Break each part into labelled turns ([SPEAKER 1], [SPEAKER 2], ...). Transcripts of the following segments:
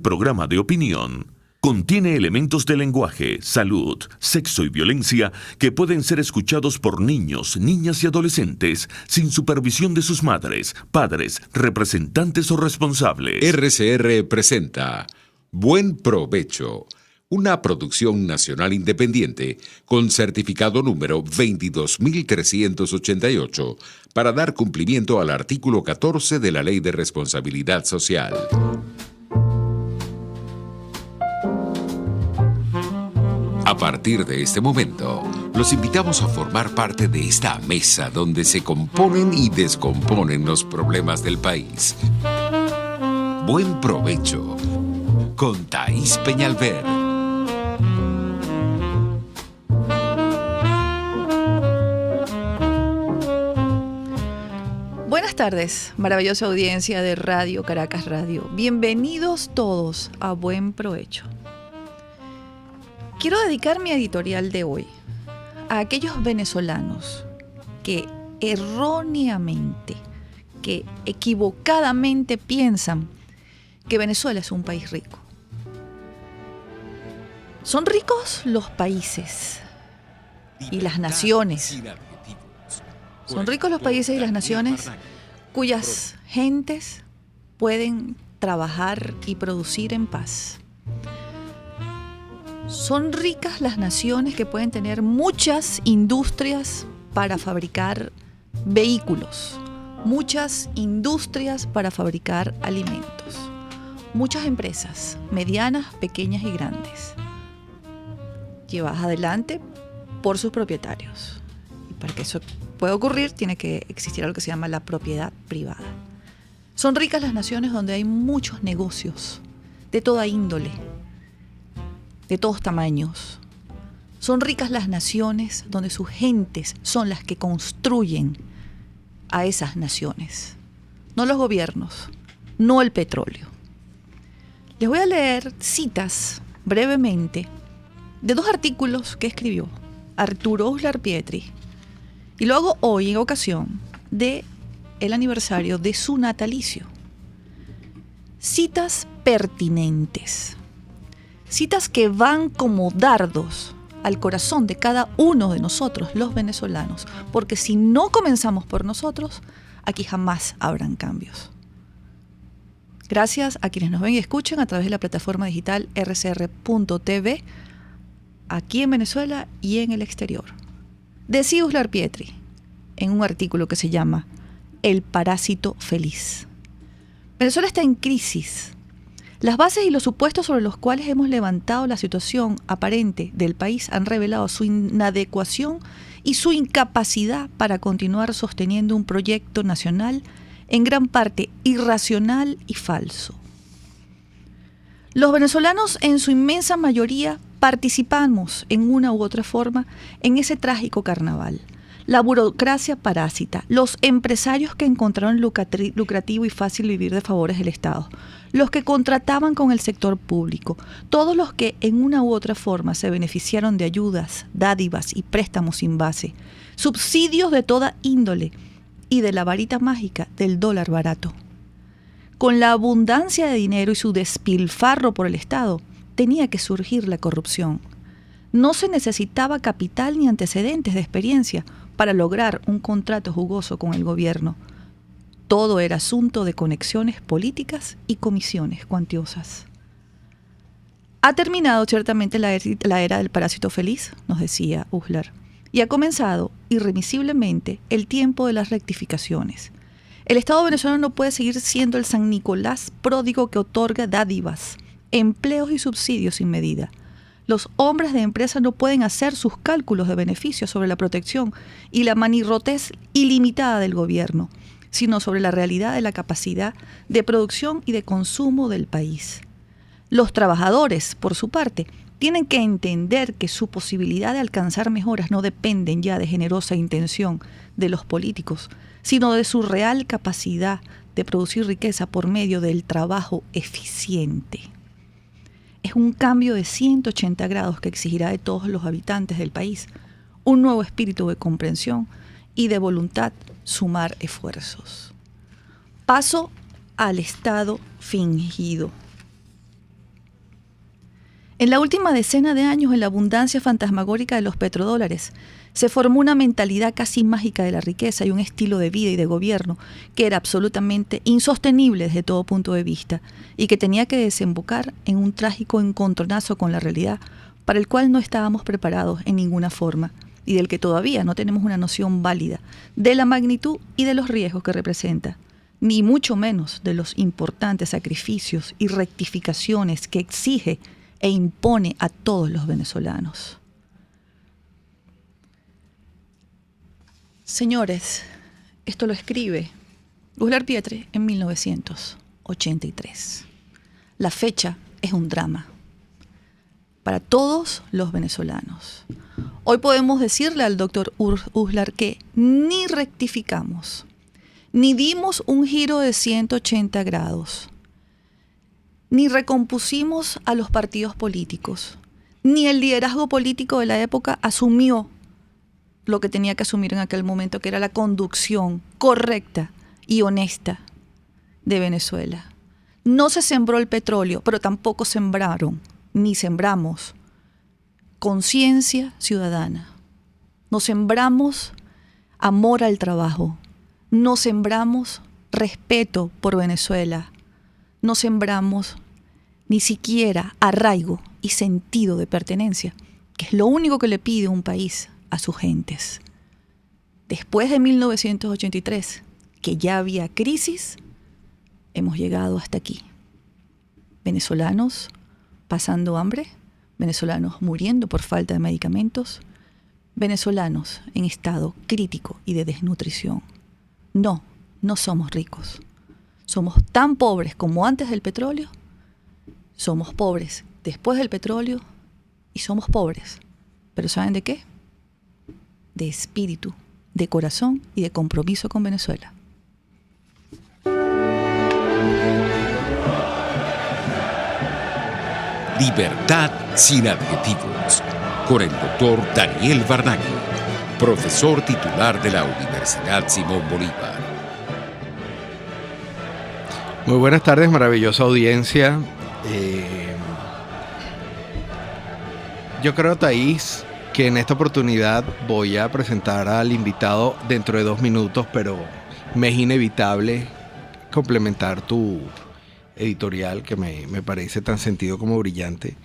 [SPEAKER 1] Programa de opinión contiene elementos de lenguaje, salud, sexo y violencia que pueden ser escuchados por niños, niñas y adolescentes sin supervisión de sus madres, padres, representantes o responsables.
[SPEAKER 2] RCR presenta Buen Provecho, una producción nacional independiente con certificado número 22388 para dar cumplimiento al artículo 14 de la Ley de Responsabilidad Social. A partir de este momento, los invitamos a formar parte de esta mesa donde se componen y descomponen los problemas del país. Buen Provecho, con Thaís Peñalver.
[SPEAKER 3] Buenas tardes, maravillosa audiencia de Radio Caracas Radio. Bienvenidos todos a Buen Provecho. Quiero dedicar mi editorial de hoy a aquellos venezolanos que erróneamente, que equivocadamente piensan que Venezuela es un país rico. Son ricos los países y las naciones. Son ricos los países y las naciones cuyas gentes pueden trabajar y producir en paz. Son ricas las naciones que pueden tener muchas industrias para fabricar vehículos, muchas industrias para fabricar alimentos, muchas empresas, medianas, pequeñas y grandes, llevadas adelante por sus propietarios. Y para que eso pueda ocurrir, tiene que existir algo que se llama la propiedad privada. Son ricas las naciones donde hay muchos negocios de toda índole, de todos tamaños. Son ricas las naciones donde sus gentes son las que construyen a esas naciones, no los gobiernos, no el petróleo. Les voy a leer citas brevemente de dos artículos que escribió Arturo Uslar Pietri, y lo hago hoy en ocasión del aniversario de su natalicio. Citas pertinentes. Citas que van como dardos al corazón de cada uno de nosotros, los venezolanos, porque si no comenzamos por nosotros, aquí jamás habrán cambios. Gracias a quienes nos ven y escuchan a través de la plataforma digital rcr.tv, aquí en Venezuela y en el exterior. Decía Uslar Pietri en un artículo que se llama El parásito feliz. Venezuela está en crisis. Las bases y los supuestos sobre los cuales hemos levantado la situación aparente del país han revelado su inadecuación y su incapacidad para continuar sosteniendo un proyecto nacional en gran parte irracional y falso. Los venezolanos en su inmensa mayoría participamos en una u otra forma en ese trágico carnaval. La burocracia parásita, los empresarios que encontraron lucrativo y fácil vivir de favores del Estado, los que contrataban con el sector público, todos los que en una u otra forma se beneficiaron de ayudas, dádivas y préstamos sin base, subsidios de toda índole y de la varita mágica del dólar barato. Con la abundancia de dinero y su despilfarro por el Estado, tenía que surgir la corrupción. No se necesitaba capital ni antecedentes de experiencia para lograr un contrato jugoso con el gobierno. Todo era asunto de conexiones políticas y comisiones cuantiosas. Ha terminado ciertamente la era del parásito feliz, nos decía Uslar, y ha comenzado irremisiblemente el tiempo de las rectificaciones. El Estado venezolano no puede seguir siendo el San Nicolás pródigo que otorga dádivas, empleos y subsidios sin medida. Los hombres de empresa no pueden hacer sus cálculos de beneficios sobre la protección y la manirrotez ilimitada del gobierno, sino sobre la realidad de la capacidad de producción y de consumo del país. Los trabajadores, por su parte, tienen que entender que su posibilidad de alcanzar mejoras no dependen ya de generosa intención de los políticos, sino de su real capacidad de producir riqueza por medio del trabajo eficiente. Es un cambio de 180 grados que exigirá de todos los habitantes del país un nuevo espíritu de comprensión y de voluntad sumar esfuerzos. Paso al Estado fingido. En la última decena de años, en la abundancia fantasmagórica de los petrodólares, se formó una mentalidad casi mágica de la riqueza y un estilo de vida y de gobierno que era absolutamente insostenible desde todo punto de vista y que tenía que desembocar en un trágico encontronazo con la realidad para el cual no estábamos preparados en ninguna forma y del que todavía no tenemos una noción válida de la magnitud y de los riesgos que representa, ni mucho menos de los importantes sacrificios y rectificaciones que exige e impone a todos los venezolanos. Señores, esto lo escribe Uslar Pietri en 1983. La fecha es un drama para todos los venezolanos. Hoy podemos decirle al doctor Uslar que ni rectificamos, ni dimos un giro de 180 grados, ni recompusimos a los partidos políticos, ni el liderazgo político de la época asumió lo que tenía que asumir en aquel momento, que era la conducción correcta y honesta de Venezuela. No se sembró el petróleo, pero tampoco sembraron, ni sembramos, conciencia ciudadana. No sembramos amor al trabajo, no sembramos respeto por Venezuela, no sembramos ni siquiera arraigo y sentido de pertenencia, que es lo único que le pide un país a sus gentes. Después de 1983, que ya había crisis, hemos llegado hasta aquí. Venezolanos pasando hambre, venezolanos muriendo por falta de medicamentos, venezolanos en estado crítico y de desnutrición. No somos ricos. Somos tan pobres como antes del petróleo, somos pobres después del petróleo y somos pobres. ¿Pero saben de qué? De espíritu, de corazón y de compromiso con Venezuela.
[SPEAKER 2] Libertad sin adjetivos, con el doctor Daniel Barnaghi, profesor titular de la Universidad Simón Bolívar.
[SPEAKER 4] Muy buenas tardes, maravillosa audiencia. Yo creo, Thaís, que en esta oportunidad voy a presentar al invitado dentro de 2 minutos, pero me es inevitable complementar tu editorial, que me parece tan sentido como brillante.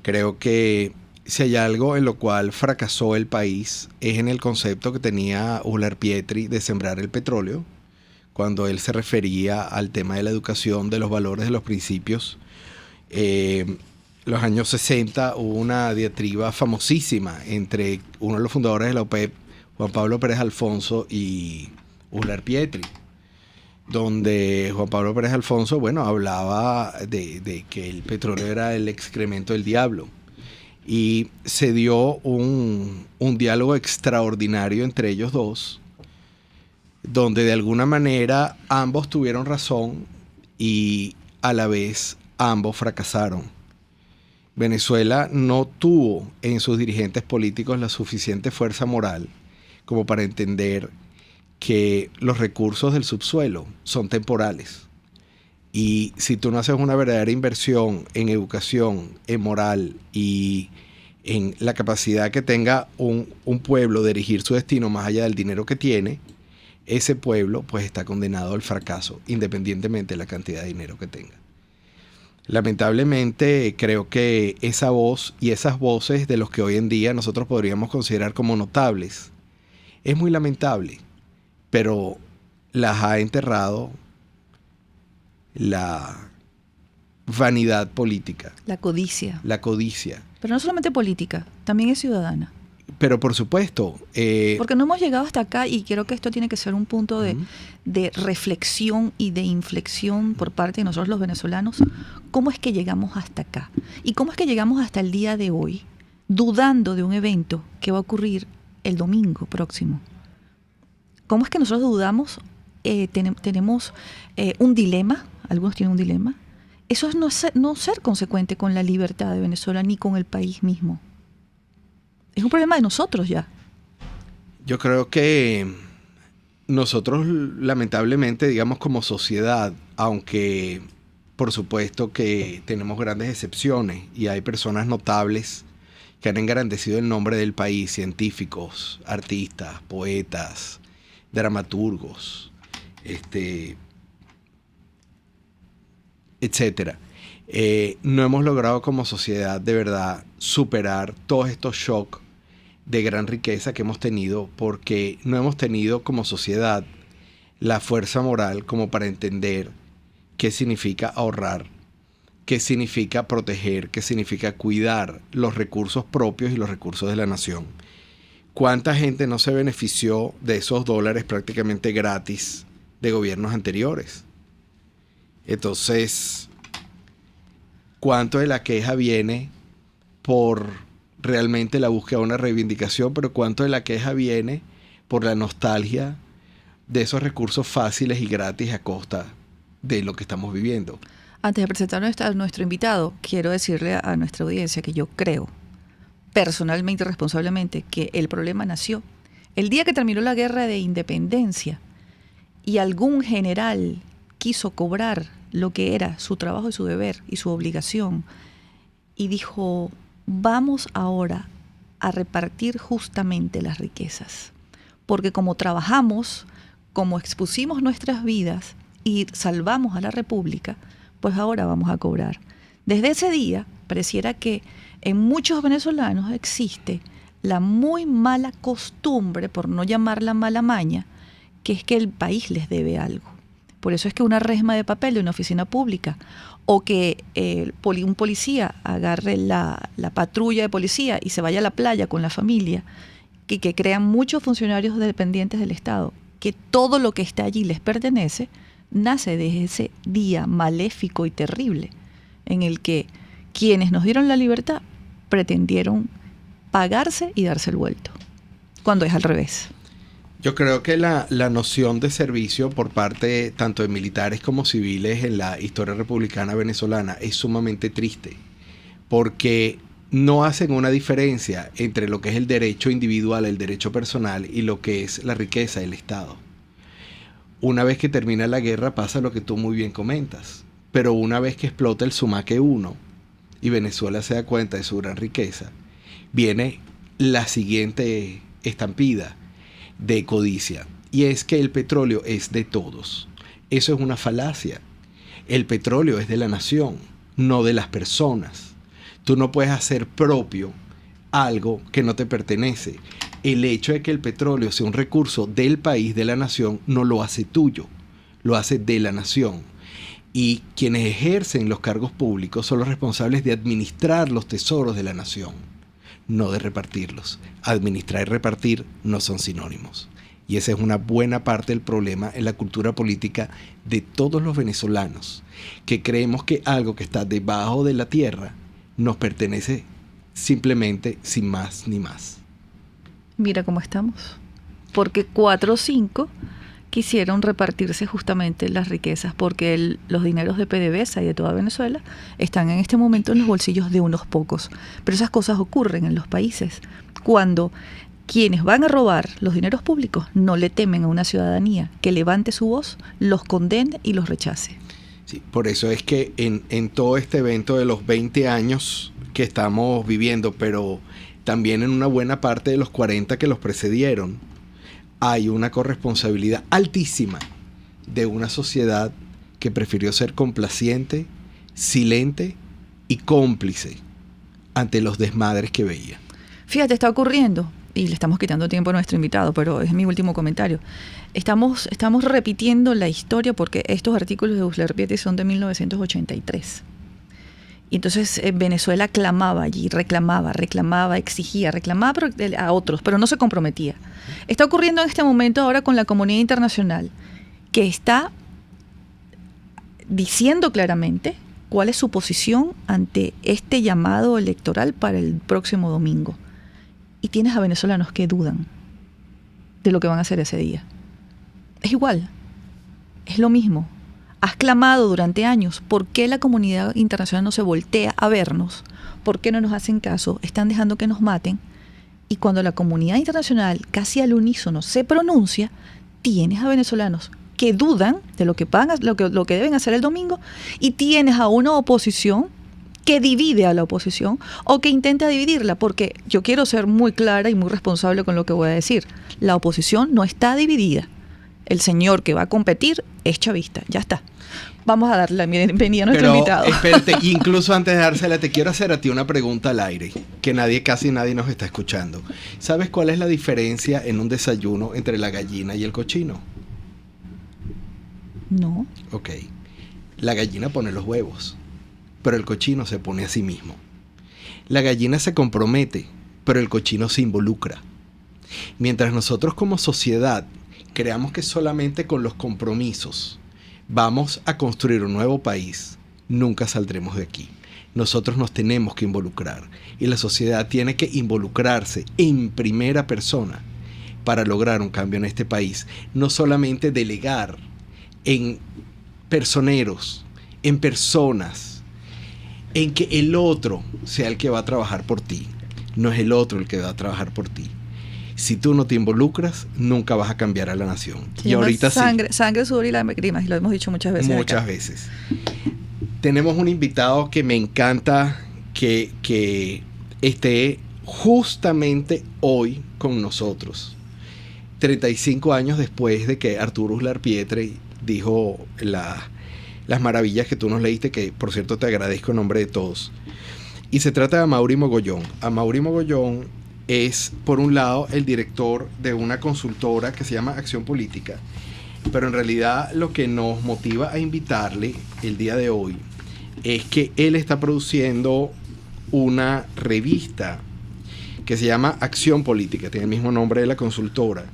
[SPEAKER 4] Creo que si hay algo en lo cual fracasó el país es en el concepto que tenía Uslar Pietri de sembrar el petróleo, cuando él se refería al tema de la educación, de los valores, de los principios. Los años 60 hubo una diatriba famosísima entre uno de los fundadores de la OPEP, Juan Pablo Pérez Alfonso, y Uslar Pietri, donde Juan Pablo Pérez Alfonso, hablaba de que el petróleo era el excremento del diablo. Y se dio un diálogo extraordinario entre ellos dos, donde de alguna manera ambos tuvieron razón y a la vez ambos fracasaron. Venezuela no tuvo en sus dirigentes políticos la suficiente fuerza moral como para entender que los recursos del subsuelo son temporales. Y si tú no haces una verdadera inversión en educación, en moral y en la capacidad que tenga un pueblo de dirigir su destino más allá del dinero que tiene, ese pueblo pues está condenado al fracaso, independientemente de la cantidad de dinero que tenga. Lamentablemente creo que esa voz y esas voces de los que hoy en día nosotros podríamos considerar como notables, es muy lamentable, pero las ha enterrado la vanidad política.
[SPEAKER 3] La codicia.
[SPEAKER 4] La codicia.
[SPEAKER 3] Pero no solamente política, también es ciudadana.
[SPEAKER 4] Pero por supuesto.
[SPEAKER 3] Porque no hemos llegado hasta acá y creo que esto tiene que ser un punto de reflexión y de inflexión por parte de nosotros los venezolanos. ¿Cómo es que llegamos hasta acá? ¿Y cómo es que llegamos hasta el día de hoy dudando de un evento que va a ocurrir el domingo próximo? ¿Cómo es que nosotros dudamos? Tenemos un dilema, algunos tienen un dilema. Eso es no ser consecuente con la libertad de Venezuela ni con el país mismo. Es un problema de nosotros ya.
[SPEAKER 4] Yo creo que nosotros, lamentablemente, digamos como sociedad, aunque por supuesto que tenemos grandes excepciones y hay personas notables que han engrandecido el nombre del país, científicos, artistas, poetas, dramaturgos, etcétera. No hemos logrado como sociedad de verdad superar todos estos shocks de gran riqueza que hemos tenido, porque no hemos tenido como sociedad la fuerza moral como para entender qué significa ahorrar, qué significa proteger, qué significa cuidar los recursos propios y los recursos de la nación. ¿Cuánta gente no se benefició de esos dólares prácticamente gratis de gobiernos anteriores? Entonces, ¿cuánto de la queja viene por realmente la búsqueda de una reivindicación, pero cuánto de la queja viene por la nostalgia de esos recursos fáciles y gratis a costa de lo que estamos viviendo?
[SPEAKER 3] Antes de presentar a nuestro invitado, quiero decirle a nuestra audiencia que yo creo, personalmente y responsablemente, que el problema nació el día que terminó la guerra de independencia y algún general quiso cobrar lo que era su trabajo y su deber y su obligación y dijo: vamos ahora a repartir justamente las riquezas, porque como trabajamos, como expusimos nuestras vidas y salvamos a la República, pues ahora vamos a cobrar. Desde ese día, pareciera que en muchos venezolanos existe la muy mala costumbre, por no llamarla mala maña, que es que el país les debe algo. Por eso es que una resma de papel de una oficina pública o que un policía agarre la patrulla de policía y se vaya a la playa con la familia, que crean muchos funcionarios dependientes del Estado, que todo lo que está allí les pertenece, nace de ese día maléfico y terrible en el que quienes nos dieron la libertad pretendieron pagarse y darse el vuelto, cuando es al revés.
[SPEAKER 4] Yo creo que la noción de servicio por parte tanto de militares como civiles en la historia republicana venezolana es sumamente triste, porque no hacen una diferencia entre lo que es el derecho individual, el derecho personal y lo que es la riqueza del Estado. Una vez que termina la guerra pasa lo que tú muy bien comentas, pero una vez que explota el Sumaque 1 y Venezuela se da cuenta de su gran riqueza, viene la siguiente estampida de codicia, y es que el petróleo es de todos. Eso es una falacia. El petróleo es de la nación, no de las personas. Tú no puedes hacer propio algo que no te pertenece. El hecho de que el petróleo sea un recurso del país, de la nación, no lo hace tuyo, lo hace de la nación. Y quienes ejercen los cargos públicos son los responsables de administrar los tesoros de la nación, no de repartirlos. Administrar y repartir no son sinónimos. Y esa es una buena parte del problema en la cultura política de todos los venezolanos, que creemos que algo que está debajo de la tierra nos pertenece simplemente sin más ni más.
[SPEAKER 3] Mira cómo estamos. Porque 4 o 5 quisieron repartirse justamente las riquezas, porque los dineros de PDVSA y de toda Venezuela están en este momento en los bolsillos de unos pocos. Pero esas cosas ocurren en los países cuando quienes van a robar los dineros públicos no le temen a una ciudadanía que levante su voz, los condene y los rechace.
[SPEAKER 4] Sí, por eso es que en todo este evento de los 20 años que estamos viviendo, pero también en una buena parte de los 40 que los precedieron, hay una corresponsabilidad altísima de una sociedad que prefirió ser complaciente, silente y cómplice ante los desmadres que veía.
[SPEAKER 3] Fíjate, está ocurriendo, y le estamos quitando tiempo a nuestro invitado, pero es mi último comentario. Estamos repitiendo la historia porque estos artículos de Uslar Pietri son de 1983. Y entonces Venezuela clamaba allí, reclamaba, exigía, reclamaba a otros, pero no se comprometía. Está ocurriendo en este momento ahora con la comunidad internacional, que está diciendo claramente cuál es su posición ante este llamado electoral para el próximo domingo. Y tienes a venezolanos que dudan de lo que van a hacer ese día. Es igual, es lo mismo. Has clamado durante años, ¿por qué la comunidad internacional no se voltea a vernos? ¿Por qué no nos hacen caso? Están dejando que nos maten. Y cuando la comunidad internacional casi al unísono se pronuncia, tienes a venezolanos que dudan de lo que deben hacer el domingo, y tienes a una oposición que divide a la oposición o que intenta dividirla, porque yo quiero ser muy clara y muy responsable con lo que voy a decir. La oposición no está dividida. El señor que va a competir es chavista, ya está. Vamos a darle la bienvenida a nuestro invitado.
[SPEAKER 4] Espérate, incluso antes de dársela, te quiero hacer a ti una pregunta al aire, que casi nadie nos está escuchando. ¿Sabes cuál es la diferencia en un desayuno entre la gallina y el cochino?
[SPEAKER 3] No.
[SPEAKER 4] Ok. La gallina pone los huevos, pero el cochino se pone a sí mismo. La gallina se compromete, pero el cochino se involucra. Mientras nosotros como sociedad creamos que solamente con los compromisos vamos a construir un nuevo país, nunca saldremos de aquí. Nosotros nos tenemos que involucrar y la sociedad tiene que involucrarse en primera persona para lograr un cambio en este país. No solamente delegar en personeros, en personas, en que el otro sea el que va a trabajar por ti. No es el otro el que va a trabajar por ti. Si tú no te involucras, nunca vas a cambiar a la nación.
[SPEAKER 3] Y ahorita sangre, sudor y lágrimas, y lo hemos dicho muchas veces.
[SPEAKER 4] Muchas veces. Tenemos un invitado que me encanta que esté justamente hoy con nosotros. 35 años después de que Arturo Uslar Pietri dijo las maravillas que tú nos leíste, que por cierto te agradezco en nombre de todos. Y se trata de Amaury Mogollón. Amaury Mogollón es, por un lado, el director de una consultora que se llama Acción Política, pero en realidad lo que nos motiva a invitarle el día de hoy es que él está produciendo una revista que se llama Acción Política, tiene el mismo nombre de la consultora,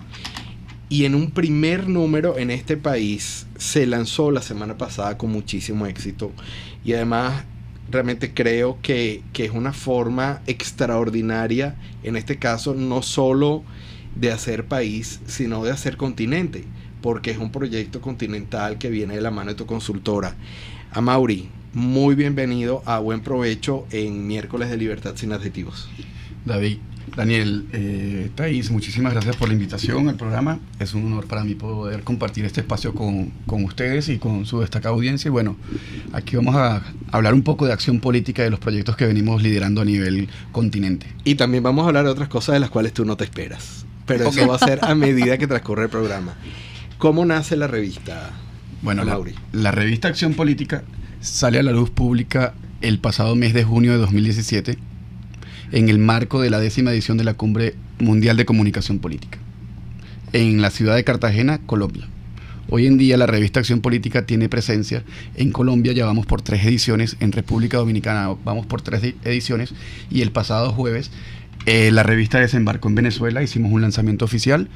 [SPEAKER 4] y en un primer número en este país se lanzó la semana pasada con muchísimo éxito, y además realmente creo que es una forma extraordinaria, en este caso, no solo de hacer país, sino de hacer continente, porque es un proyecto continental que viene de la mano de tu consultora. Amaury, muy bienvenido a Buen Provecho en Miércoles de Libertad Sin Adjetivos.
[SPEAKER 5] Daniel, Thais, muchísimas gracias por la invitación al programa. Es un honor para mí poder compartir este espacio con ustedes y con su destacada audiencia. Y bueno, aquí vamos a hablar un poco de acción política y de los proyectos que venimos liderando a nivel continente.
[SPEAKER 4] Y también vamos a hablar de otras cosas de las cuales tú no te esperas. Pero eso va a ser a medida que transcurre el programa. ¿Cómo nace la revista?
[SPEAKER 5] Bueno, la revista Acción Política sale a la luz pública el pasado mes de junio de 2017 en el marco de la 10ª edición de la Cumbre Mundial de Comunicación Política en la ciudad de Cartagena, Colombia. Hoy en día la revista Acción Política tiene presencia en Colombia, ya vamos por 3 ediciones, en República Dominicana vamos por 3 ediciones, y el pasado jueves la revista desembarcó en Venezuela, hicimos un lanzamiento oficial.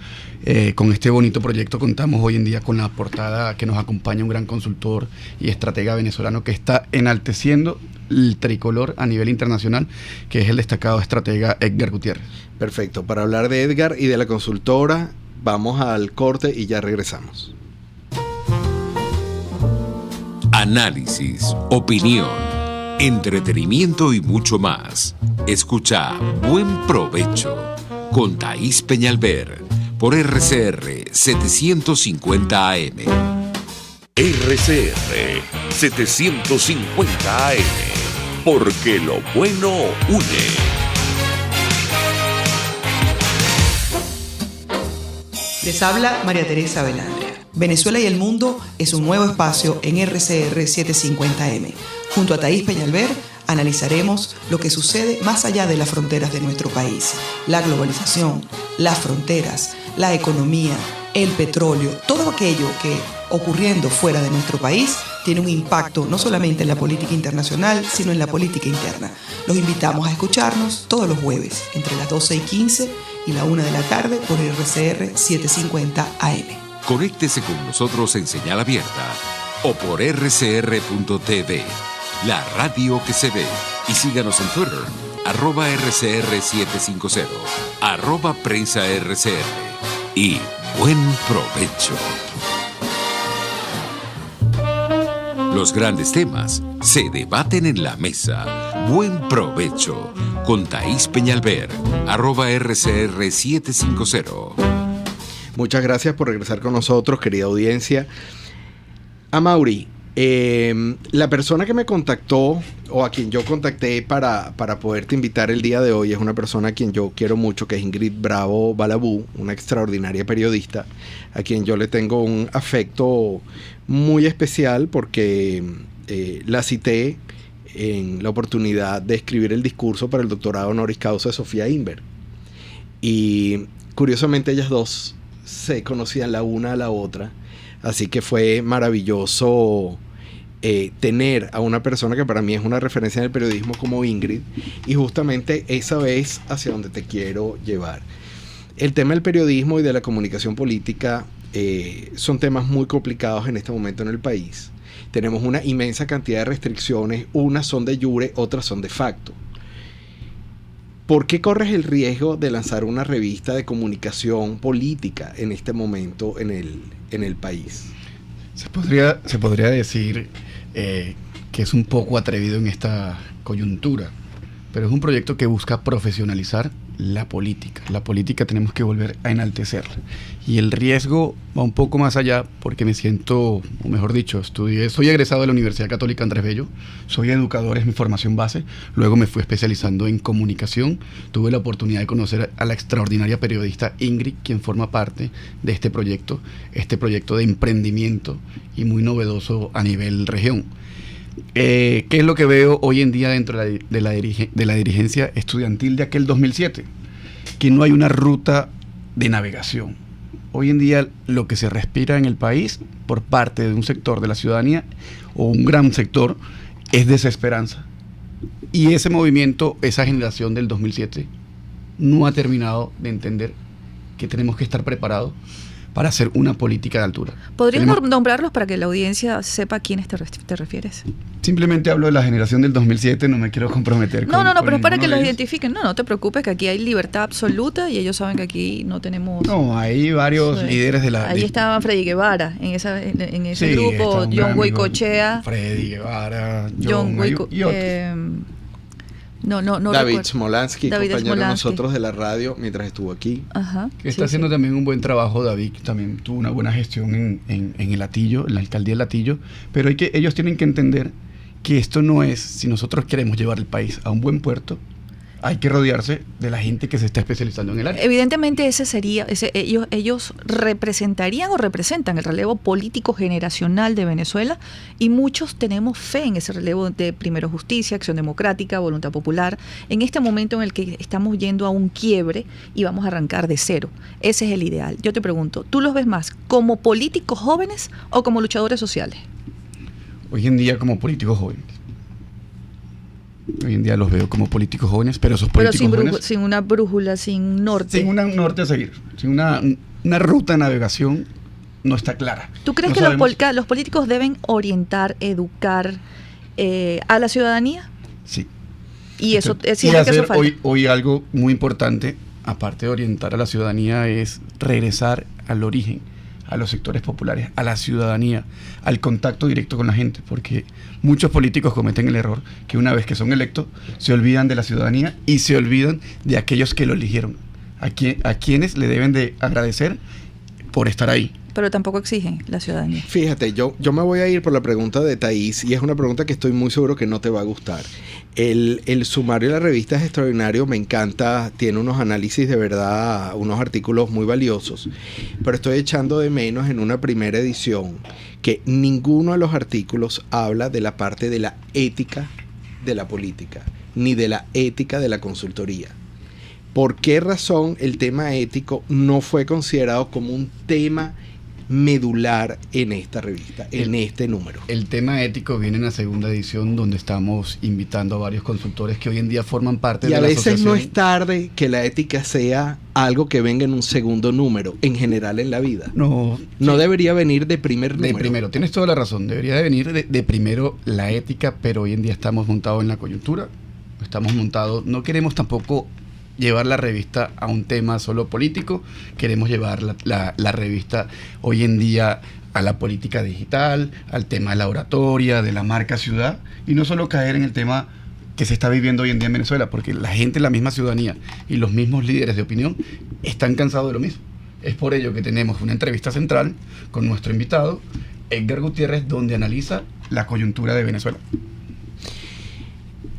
[SPEAKER 5] Con este bonito proyecto contamos hoy en día con la portada que nos acompaña un gran consultor y estratega venezolano que está enalteciendo el tricolor a nivel internacional, que es el destacado estratega Edgar Gutiérrez.
[SPEAKER 4] Perfecto, para hablar de Edgar y de la consultora, vamos al corte y ya regresamos.
[SPEAKER 2] Análisis, opinión, entretenimiento y mucho más. Escucha Buen Provecho con Thais Peñalver por RCR 750 AM.
[SPEAKER 1] RCR 750 AM, porque lo bueno une.
[SPEAKER 6] Les habla María Teresa Belandria. Venezuela y el mundo es un nuevo espacio en RCR 750M. Junto a Thais Peñalver analizaremos lo que sucede más allá de las fronteras de nuestro país. La globalización, las fronteras, la economía, el petróleo, todo aquello que, ocurriendo fuera de nuestro país, tiene un impacto no solamente en la política internacional, sino en la política interna. Los invitamos a escucharnos todos los jueves, entre las 12:15 y la 1 de la tarde por RCR 750 AM.
[SPEAKER 2] Conéctese con nosotros en señal abierta o por rcr.tv, la radio que se ve. Y síganos en Twitter, @RCR750, @PrensaRCR. Y buen provecho. Los grandes temas se debaten en la mesa. Buen provecho con Thais Peñalver, @RCR750.
[SPEAKER 4] Muchas gracias por regresar con nosotros, querida audiencia. Amaury, la persona que me contactó o a quien yo contacté para poderte invitar el día de hoy es una persona a quien yo quiero mucho, que es Ingrid Bravo Balabú, una extraordinaria periodista, a quien yo le tengo un afecto muy especial porque la cité en la oportunidad de escribir el discurso para el doctorado honoris causa de Sofía Inver. Y curiosamente ellas dos se conocían la una a la otra, así que fue maravilloso tener a una persona que para mí es una referencia en el periodismo como Ingrid, y justamente esa es hacia donde te quiero llevar. El tema del periodismo y de la comunicación política son temas muy complicados en este momento en el país. Tenemos una inmensa cantidad de restricciones, unas son de jure, otras son de facto. ¿Por qué corres el riesgo de lanzar una revista de comunicación política en este momento en el país?
[SPEAKER 5] Se podría decir que es un poco atrevido en esta coyuntura, pero es un proyecto que busca profesionalizar la política. La política tenemos que volver a enaltecerla. Y el riesgo va un poco más allá porque me siento, o mejor dicho, soy egresado de la Universidad Católica Andrés Bello, soy educador, es mi formación base, luego me fui especializando en comunicación, tuve la oportunidad de conocer a la extraordinaria periodista Ingrid, quien forma parte de este proyecto de emprendimiento y muy novedoso a nivel región. ¿Qué es lo que veo hoy en día dentro de la dirigencia estudiantil de aquel 2007? Que no hay una ruta de navegación. Hoy en día lo que se respira en el país por parte de un sector de la ciudadanía o un gran sector es desesperanza. Y ese movimiento, esa generación del 2007 no ha terminado de entender que tenemos que estar preparados para hacer una política de altura.
[SPEAKER 3] ¿Podrías nombrarlos para que la audiencia sepa a quiénes te refieres?
[SPEAKER 5] Simplemente hablo de la generación del 2007, no me quiero comprometer
[SPEAKER 3] No, pero es para que los
[SPEAKER 5] ellos.
[SPEAKER 3] identifiquen. No te preocupes, que aquí hay libertad absoluta y ellos saben que aquí no tenemos...
[SPEAKER 5] No, hay varios líderes de la...
[SPEAKER 3] Ahí estaba Freddy Guevara, en ese grupo, John Goycochea.
[SPEAKER 5] Freddy Guevara,
[SPEAKER 3] John
[SPEAKER 5] y otros.
[SPEAKER 3] No
[SPEAKER 4] David Smolansky,
[SPEAKER 3] David
[SPEAKER 4] compañero de
[SPEAKER 3] Smolansky.
[SPEAKER 4] nosotros de la radio mientras estuvo aquí.
[SPEAKER 3] Ajá.
[SPEAKER 5] Que está haciendo también un buen trabajo. David también tuvo una buena gestión en el Latillo, en la alcaldía del Latillo, pero ellos tienen que entender que esto no es, si nosotros queremos llevar el país a un buen puerto, hay que rodearse de la gente que se está especializando en el área.
[SPEAKER 3] Evidentemente ellos representarían o representan el relevo político generacional de Venezuela, y muchos tenemos fe en ese relevo de primero justicia, acción democrática, voluntad popular, en este momento en el que estamos yendo a un quiebre y vamos a arrancar de cero. Ese es el ideal. Yo te pregunto, ¿tú los ves más como políticos jóvenes o como luchadores sociales?
[SPEAKER 5] Hoy en día como políticos jóvenes. Hoy en día los veo como políticos jóvenes, pero esos políticos jóvenes...
[SPEAKER 3] sin una brújula, sin norte.
[SPEAKER 5] Sin un norte a seguir, sin una ruta de navegación no está clara.
[SPEAKER 3] ¿Tú crees que los políticos deben orientar, educar a la ciudadanía?
[SPEAKER 5] Sí.
[SPEAKER 3] Y eso es
[SPEAKER 5] y
[SPEAKER 3] lo que hace
[SPEAKER 5] hacer
[SPEAKER 3] falta.
[SPEAKER 5] hoy algo muy importante, aparte de orientar a la ciudadanía, es regresar al origen, a los sectores populares, a la ciudadanía, al contacto directo con la gente, porque muchos políticos cometen el error que una vez que son electos se olvidan de la ciudadanía y se olvidan de aquellos que lo eligieron, a quienes le deben de agradecer por estar ahí.
[SPEAKER 3] Pero tampoco exigen la ciudadanía.
[SPEAKER 4] Fíjate, yo me voy a ir por la pregunta de Thaís, y es una pregunta que estoy muy seguro que no te va a gustar. El sumario de la revista es extraordinario, me encanta, tiene unos análisis de verdad, unos artículos muy valiosos, pero estoy echando de menos en una primera edición que ninguno de los artículos habla de la parte de la ética de la política, ni de la ética de la consultoría. ¿Por qué razón el tema ético no fue considerado como un tema medular en esta revista, en este número?
[SPEAKER 5] El tema ético viene en la segunda edición, donde estamos invitando a varios consultores que hoy en día forman parte de la asociación.
[SPEAKER 4] Y a veces no es tarde que la ética sea algo que venga en un segundo número, en general en la vida.
[SPEAKER 5] No
[SPEAKER 4] Debería venir de primer número.
[SPEAKER 5] De primero, tienes toda la razón, debería de venir de primero la ética, pero hoy en día estamos montados en la coyuntura, no queremos tampoco llevar la revista a un tema solo político, queremos llevar la revista hoy en día a la política digital, al tema de la oratoria, de la marca ciudad, y no solo caer en el tema que se está viviendo hoy en día en Venezuela, porque la gente, la misma ciudadanía y los mismos líderes de opinión están cansados de lo mismo. Es por ello que tenemos una entrevista central con nuestro invitado, Edgar Gutiérrez, donde analiza la coyuntura de Venezuela.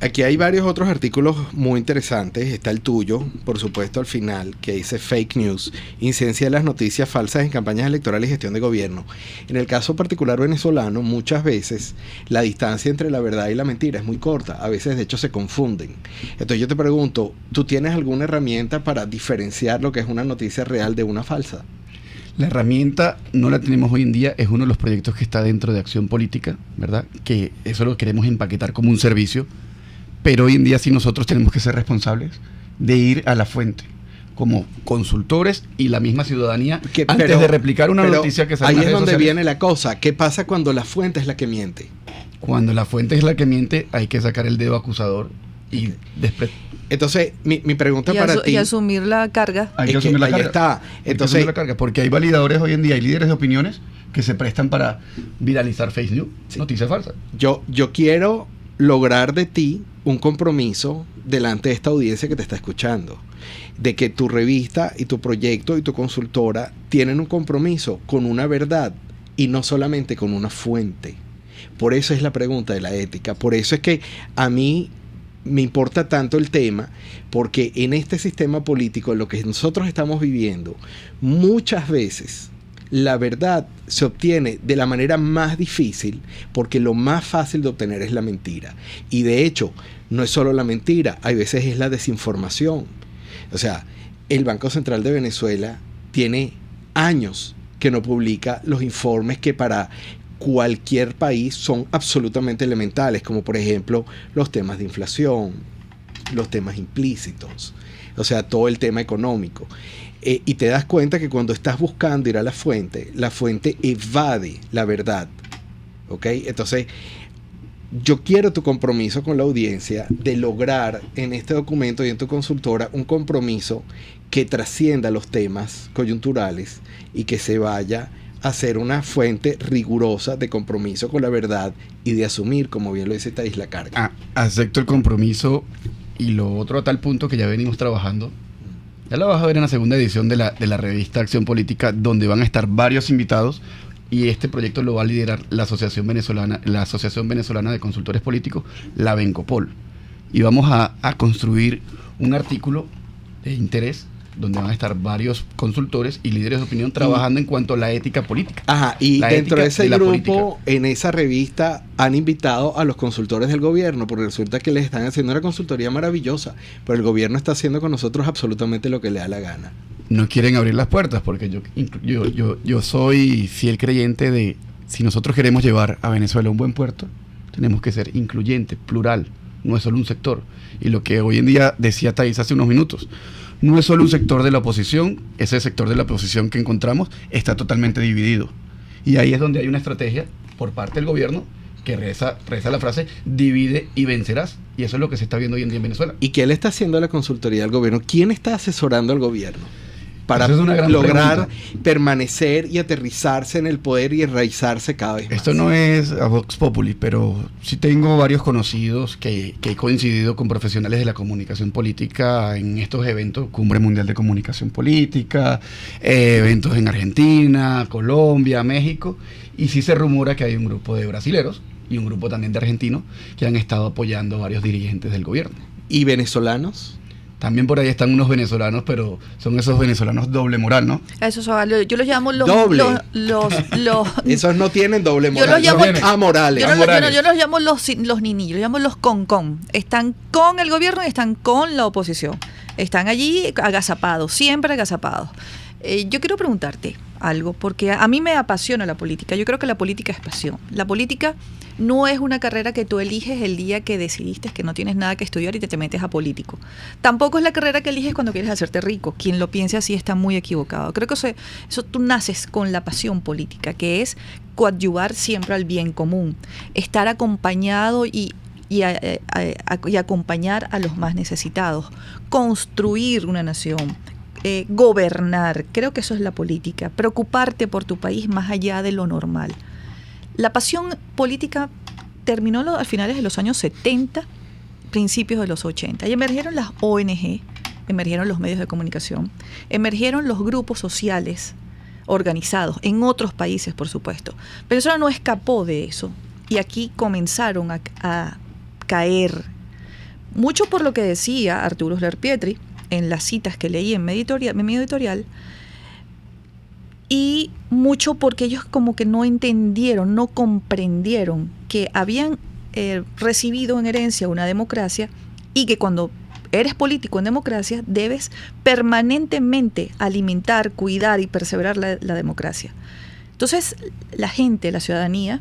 [SPEAKER 4] Aquí hay varios otros artículos muy interesantes. Está el tuyo, por supuesto, al final, que dice Fake News, incidencia de las noticias falsas en campañas electorales y gestión de gobierno. En el caso particular venezolano, muchas veces la distancia entre la verdad y la mentira es muy corta. A veces, de hecho, se confunden. Entonces yo te pregunto, ¿tú tienes alguna herramienta para diferenciar lo que es una noticia real de una falsa?
[SPEAKER 5] La herramienta no la tenemos hoy en día, es uno de los proyectos que está dentro de Acción Política, ¿verdad? Que eso lo queremos empaquetar como un servicio. Pero hoy en día sí nosotros tenemos que ser responsables de ir a la fuente como consultores y la misma ciudadanía antes de replicar una noticia que sale en las redes
[SPEAKER 4] donde
[SPEAKER 5] sociales.
[SPEAKER 4] viene la cosa. ¿Qué pasa cuando la fuente es la que miente?
[SPEAKER 5] Cuando la fuente es la que miente, hay que sacar el dedo acusador y
[SPEAKER 4] entonces mi pregunta para ti...
[SPEAKER 3] Y asumir la carga.
[SPEAKER 5] Hay que asumir la carga.
[SPEAKER 4] Ahí está. Entonces,
[SPEAKER 5] porque hay validadores hoy en día, hay líderes de opiniones que se prestan para viralizar fake news, noticias falsas.
[SPEAKER 4] Yo quiero lograr de ti un compromiso delante de esta audiencia que te está escuchando, de que tu revista y tu proyecto y tu consultora tienen un compromiso con una verdad y no solamente con una fuente. Por eso es la pregunta de la ética, por eso es que a mí me importa tanto el tema, porque en este sistema político, en lo que nosotros estamos viviendo, muchas veces la verdad se obtiene de la manera más difícil, porque lo más fácil de obtener es la mentira. Y de hecho, no es solo la mentira, hay veces es la desinformación. O sea, el Banco Central de Venezuela tiene años que no publica los informes que para cualquier país son absolutamente elementales, como por ejemplo los temas de inflación, los temas implícitos, o sea, todo el tema económico. Y te das cuenta que cuando estás buscando ir a la fuente evade la verdad. ¿Ok? Entonces, yo quiero tu compromiso con la audiencia de lograr en este documento y en tu consultora un compromiso que trascienda los temas coyunturales y que se vaya a ser una fuente rigurosa de compromiso con la verdad y de asumir, como bien lo dice Thais, la carga.
[SPEAKER 5] Acepto el compromiso, y lo otro a tal punto que ya venimos trabajando. Ya la vas a ver en la segunda edición de la revista Acción Política, donde van a estar varios invitados, y este proyecto lo va a liderar la Asociación Venezolana de Consultores Políticos, la Bencopol. Y vamos a construir un artículo de interés donde van a estar varios consultores y líderes de opinión trabajando en cuanto a la ética política.
[SPEAKER 4] Ajá, y dentro de ese grupo, en esa revista, han invitado a los consultores del gobierno, porque resulta que les están haciendo una consultoría maravillosa, pero el gobierno está haciendo con nosotros absolutamente lo que le da la gana.
[SPEAKER 5] No quieren abrir las puertas, porque yo soy fiel creyente de, si nosotros queremos llevar a Venezuela a un buen puerto, tenemos que ser incluyente, plural, no es solo un sector. Y lo que hoy en día decía Thais hace unos minutos, no es solo un sector de la oposición, ese sector de la oposición que encontramos está totalmente dividido. Y ahí es donde hay una estrategia por parte del gobierno que reza la frase, divide y vencerás. Y eso es lo que se está viendo hoy en día en Venezuela.
[SPEAKER 4] ¿Y qué le está haciendo la consultoría al gobierno? ¿Quién está asesorando al gobierno para
[SPEAKER 5] pregunta.
[SPEAKER 4] lograr permanecer y aterrizarse en el poder y enraizarse cada vez más?
[SPEAKER 5] Esto no es a Vox Populi, pero sí tengo varios conocidos que he coincidido con profesionales de la comunicación política en estos eventos, Cumbre Mundial de Comunicación Política, eventos en Argentina, Colombia, México, y sí se rumora que hay un grupo de brasileros y un grupo también de argentinos que han estado apoyando a varios dirigentes del gobierno.
[SPEAKER 4] ¿Y venezolanos?
[SPEAKER 5] También por ahí están unos venezolanos, pero son esos venezolanos doble moral, ¿no?
[SPEAKER 3] Eso, yo los llamo los...
[SPEAKER 4] Doble.
[SPEAKER 3] los
[SPEAKER 4] Esos no tienen doble moral.
[SPEAKER 3] Yo los llamo,
[SPEAKER 4] amorales.
[SPEAKER 3] yo los llamo los ninillos, los llamo los con. Están con el gobierno y están con la oposición. Están allí agazapados, siempre agazapados. Yo quiero preguntarte algo, porque a mí me apasiona la política. Yo creo que la política es pasión. La política no es una carrera que tú eliges el día que decidiste que no tienes nada que estudiar y te metes a político. Tampoco es la carrera que eliges cuando quieres hacerte rico. Quien lo piense así está muy equivocado. Creo que eso tú naces con la pasión política, que es coadyuvar siempre al bien común, estar acompañado y acompañar a los más necesitados, construir una nación, gobernar. Creo que eso es la política, preocuparte por tu país más allá de lo normal. La pasión política terminó a finales de los años 70, principios de los 80, y emergieron las ONG, emergieron los medios de comunicación, emergieron los grupos sociales organizados en otros países, por supuesto. Venezuela no escapó de eso y aquí comenzaron a caer, mucho por lo que decía Arturo Uslar-Pietri en las citas que leí en mi editorial, y mucho porque ellos como que no entendieron, no comprendieron que habían recibido en herencia una democracia y que cuando eres político en democracia debes permanentemente alimentar, cuidar y perseverar la democracia. Entonces la gente, la ciudadanía,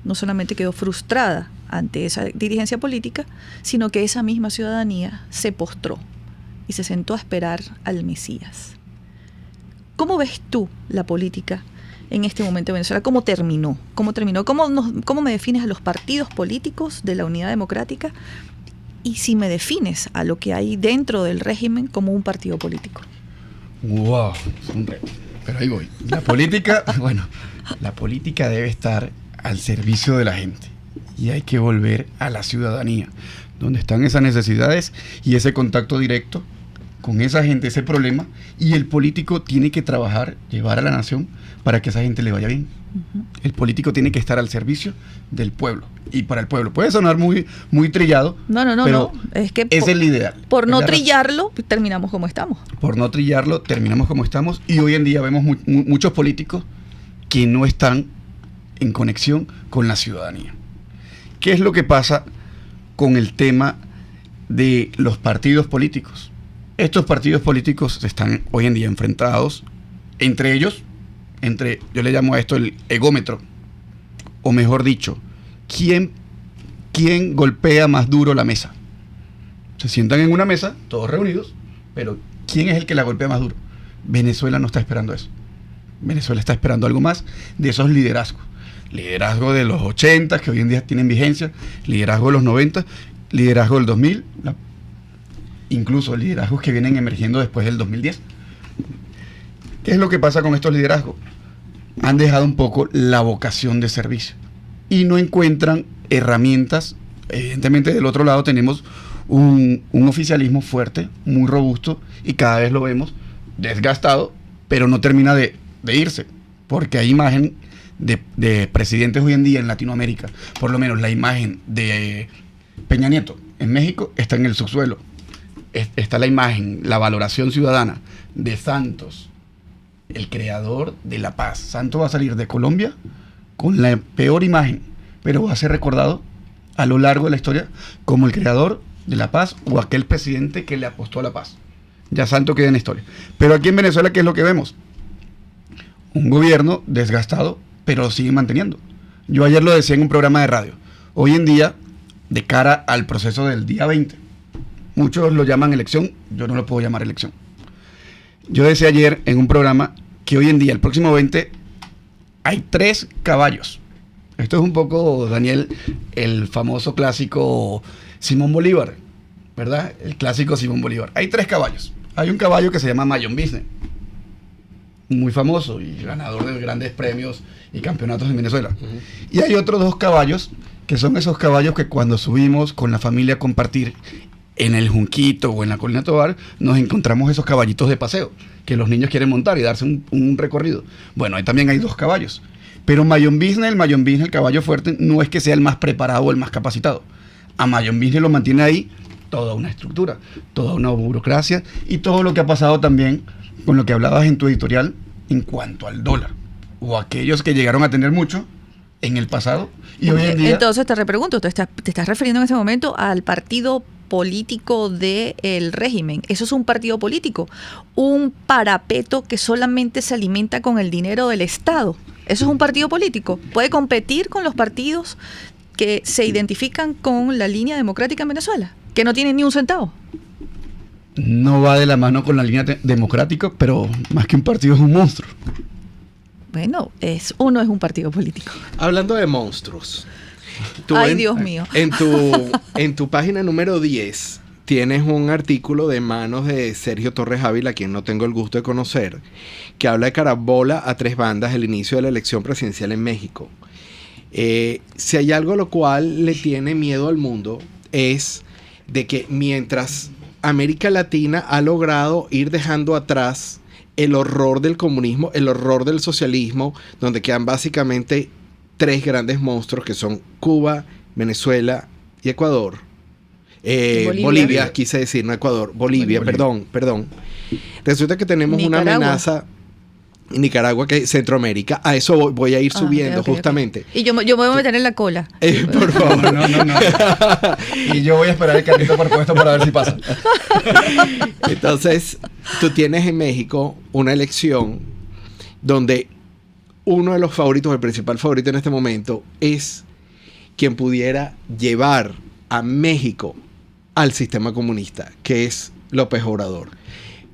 [SPEAKER 3] no solamente quedó frustrada ante esa dirigencia política, sino que esa misma ciudadanía se postró y se sentó a esperar al Mesías. ¿Cómo ves tú la política en este momento de Venezuela? ¿Cómo terminó? ¿Cómo me defines a los partidos políticos de la Unidad Democrática? Y si me defines a lo que hay dentro del régimen como un partido político.
[SPEAKER 5] ¡Wow! Es un reto. Pero ahí voy. La política, bueno, la política debe estar al servicio de la gente. Y hay que volver a la ciudadanía, donde están esas necesidades y ese contacto directo con esa gente, ese problema, y el político tiene que trabajar, llevar a la nación para que a esa gente le vaya bien. Uh-huh. El político tiene que estar al servicio del pueblo y para el pueblo. Puede sonar muy, muy trillado, pero
[SPEAKER 3] es que
[SPEAKER 5] es el ideal.
[SPEAKER 3] Por no trillarlo, terminamos como estamos.
[SPEAKER 5] Por no trillarlo, terminamos como estamos, y hoy en día vemos muchos políticos que no están en conexión con la ciudadanía. ¿Qué es lo que pasa con el tema de los partidos políticos? Estos partidos políticos están hoy en día enfrentados entre ellos, yo le llamo a esto el egómetro, o mejor dicho, ¿quién golpea más duro la mesa? Se sientan en una mesa, todos reunidos, pero ¿quién es el que la golpea más duro? Venezuela no está esperando eso. Venezuela está esperando algo más de esos liderazgos. Liderazgo de los 80, que hoy en día tienen vigencia, liderazgo de los 90, liderazgo del 2000, incluso liderazgos que vienen emergiendo después del 2010. ¿Qué es lo que pasa con estos liderazgos? Han dejado un poco la vocación de servicio y no encuentran herramientas. Evidentemente del otro lado tenemos un oficialismo fuerte, muy robusto, y cada vez lo vemos desgastado, pero no termina de irse, porque hay imagen de presidentes hoy en día en Latinoamérica, por lo menos la imagen de Peña Nieto en México está en el subsuelo. Está la imagen, la valoración ciudadana de Santos, el creador de la paz. Santos va a salir de Colombia con la peor imagen, pero va a ser recordado a lo largo de la historia como el creador de la paz o aquel presidente que le apostó a la paz. Ya Santos queda en la historia. Pero aquí en Venezuela, ¿qué es lo que vemos? Un gobierno desgastado, pero lo siguen manteniendo. Yo ayer lo decía en un programa de radio. Hoy en día, de cara al proceso del día 20, muchos lo llaman elección, yo no lo puedo llamar elección. Yo decía ayer en un programa que hoy en día, el próximo 20, hay 3 caballos. Esto es un poco, Daniel, el famoso clásico Simón Bolívar, ¿verdad? El clásico Simón Bolívar. Hay 3 caballos. Hay un caballo que se llama Mayón Business, muy famoso y ganador de grandes premios y campeonatos en Venezuela. Uh-huh. Y hay otros 2 caballos, que son esos caballos que cuando subimos con la familia a compartir en el Junquito o en la Colina Tovar, nos encontramos esos caballitos de paseo que los niños quieren montar y darse un recorrido. Bueno, ahí también hay 2 caballos. Pero Mayón Business, el caballo fuerte, no es que sea el más preparado o el más capacitado. A Mayón Business lo mantiene ahí toda una estructura, toda una burocracia y todo lo que ha pasado también con lo que hablabas en tu editorial en cuanto al dólar, o aquellos que llegaron a tener mucho en el pasado y hoy en día...
[SPEAKER 3] Entonces te repregunto, te estás refiriendo en ese momento al partido político del régimen. Eso es un partido político, un parapeto que solamente se alimenta con el dinero del Estado. Eso es un partido político. Puede competir con los partidos que se identifican con la línea democrática en Venezuela, que no tienen ni un centavo.
[SPEAKER 5] No va de la mano con la línea democrática, pero más que un partido es un monstruo.
[SPEAKER 3] Bueno, uno es un partido político.
[SPEAKER 4] Hablando de monstruos.
[SPEAKER 3] Dios mío.
[SPEAKER 4] En tu página número 10 tienes un artículo de manos de Sergio Torres Ávila, a quien no tengo el gusto de conocer, que habla de carambola a 3 bandas, el inicio de la elección presidencial en México. Si hay algo a lo cual le tiene miedo al mundo es de que mientras América Latina ha logrado ir dejando atrás el horror del comunismo, el horror del socialismo, donde quedan básicamente 3 grandes monstruos que son Cuba, Venezuela y Ecuador. Bolivia, quise decir, no Ecuador. Bolivia. Perdón. Resulta que tenemos
[SPEAKER 3] Nicaragua.
[SPEAKER 4] una amenaza en Nicaragua, que es Centroamérica. A eso voy a ir subiendo,
[SPEAKER 3] ok.
[SPEAKER 4] justamente.
[SPEAKER 3] Y yo me voy a meter en la cola.
[SPEAKER 4] Por favor.
[SPEAKER 5] No. Y yo voy a esperar el carrito por puesto para ver si pasa.
[SPEAKER 4] Entonces, tú tienes en México una elección donde uno de los favoritos, el principal favorito en este momento, es quien pudiera llevar a México al sistema comunista, que es López Obrador.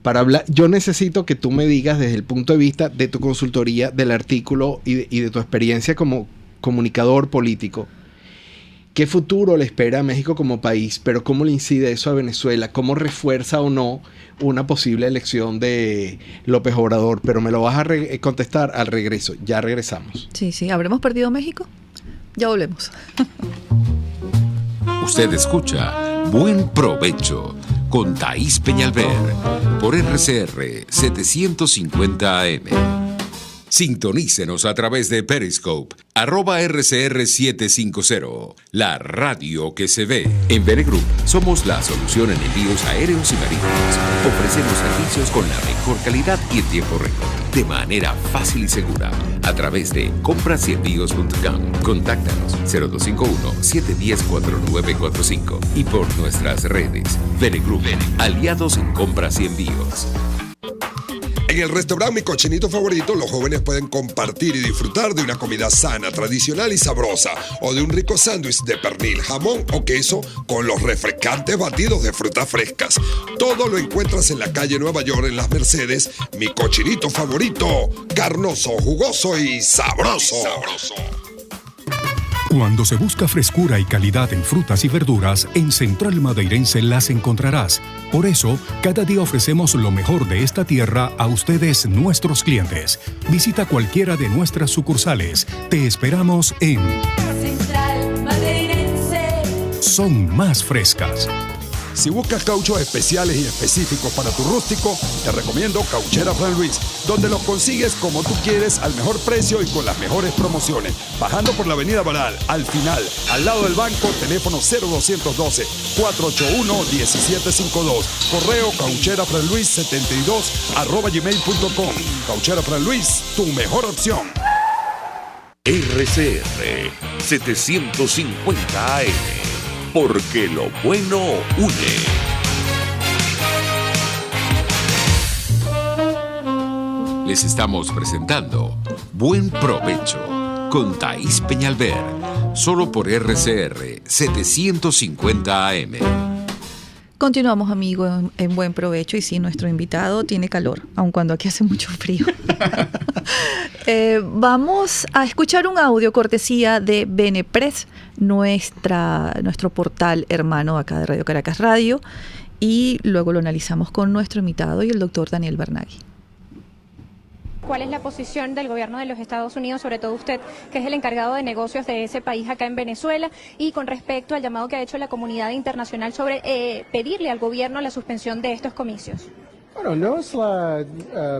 [SPEAKER 4] Para hablar, yo necesito que tú me digas desde el punto de vista de tu consultoría, del artículo y de tu experiencia como comunicador político, ¿qué futuro le espera a México como país? Pero ¿cómo le incide eso a Venezuela? ¿Cómo refuerza o no una posible elección de López Obrador? Pero me lo vas a contestar al regreso. Ya regresamos.
[SPEAKER 3] Sí. ¿Habremos perdido México? Ya volvemos.
[SPEAKER 2] Usted escucha Buen Provecho con Thaís Peñalver por RCR 750 AM. Sintonícenos a través de Periscope, @RCR750, la radio que se ve. En Venegroup somos la solución en envíos aéreos y marítimos. Ofrecemos servicios con la mejor calidad y en tiempo récord, de manera fácil y segura, a través de comprasyenvíos.com. Contáctanos 0251-710-4945 y por nuestras redes. Venegroup, aliados en compras y envíos.
[SPEAKER 7] En el restaurante Mi Cochinito Favorito, los jóvenes pueden compartir y disfrutar de una comida sana, tradicional y sabrosa, o de un rico sándwich de pernil, jamón o queso con los refrescantes batidos de frutas frescas. Todo lo encuentras en la calle Nueva York, en Las Mercedes. Mi Cochinito Favorito, carnoso, jugoso y sabroso.
[SPEAKER 8] Cuando se busca frescura y calidad en frutas y verduras, en Central Madeirense las encontrarás. Por eso, cada día ofrecemos lo mejor de esta tierra a ustedes, nuestros clientes. Visita cualquiera de nuestras sucursales. Te esperamos en
[SPEAKER 9] Central Madeirense.
[SPEAKER 8] Son Más Frescas.
[SPEAKER 10] Si buscas cauchos especiales y específicos para tu rústico, te recomiendo Cauchera Fran Luis, donde los consigues como tú quieres, al mejor precio y con las mejores promociones. Bajando por la avenida Baral, al final, al lado del banco, teléfono 0212-481-1752. Correo caucherafranluis72@gmail.com. Cauchera Fran Luis, tu mejor opción.
[SPEAKER 1] RCR 750 AM. Porque lo bueno une.
[SPEAKER 2] Les estamos presentando Buen Provecho con Thaís Peñalver, solo por RCR 750 AM.
[SPEAKER 3] Continuamos, amigos, en Buen Provecho. Y sí, nuestro invitado tiene calor, aun cuando aquí hace mucho frío. Vamos a escuchar un audio cortesía de Benepress, nuestro portal hermano acá de Radio Caracas Radio, y luego lo analizamos con nuestro invitado y el doctor Daniel Bernaghi.
[SPEAKER 11] ¿Cuál es la posición del gobierno de los Estados Unidos, sobre todo usted, que es el encargado de negocios de ese país acá en Venezuela, y con respecto al llamado que ha hecho la comunidad internacional sobre pedirle al gobierno la suspensión de estos comicios?
[SPEAKER 12] Bueno, no es la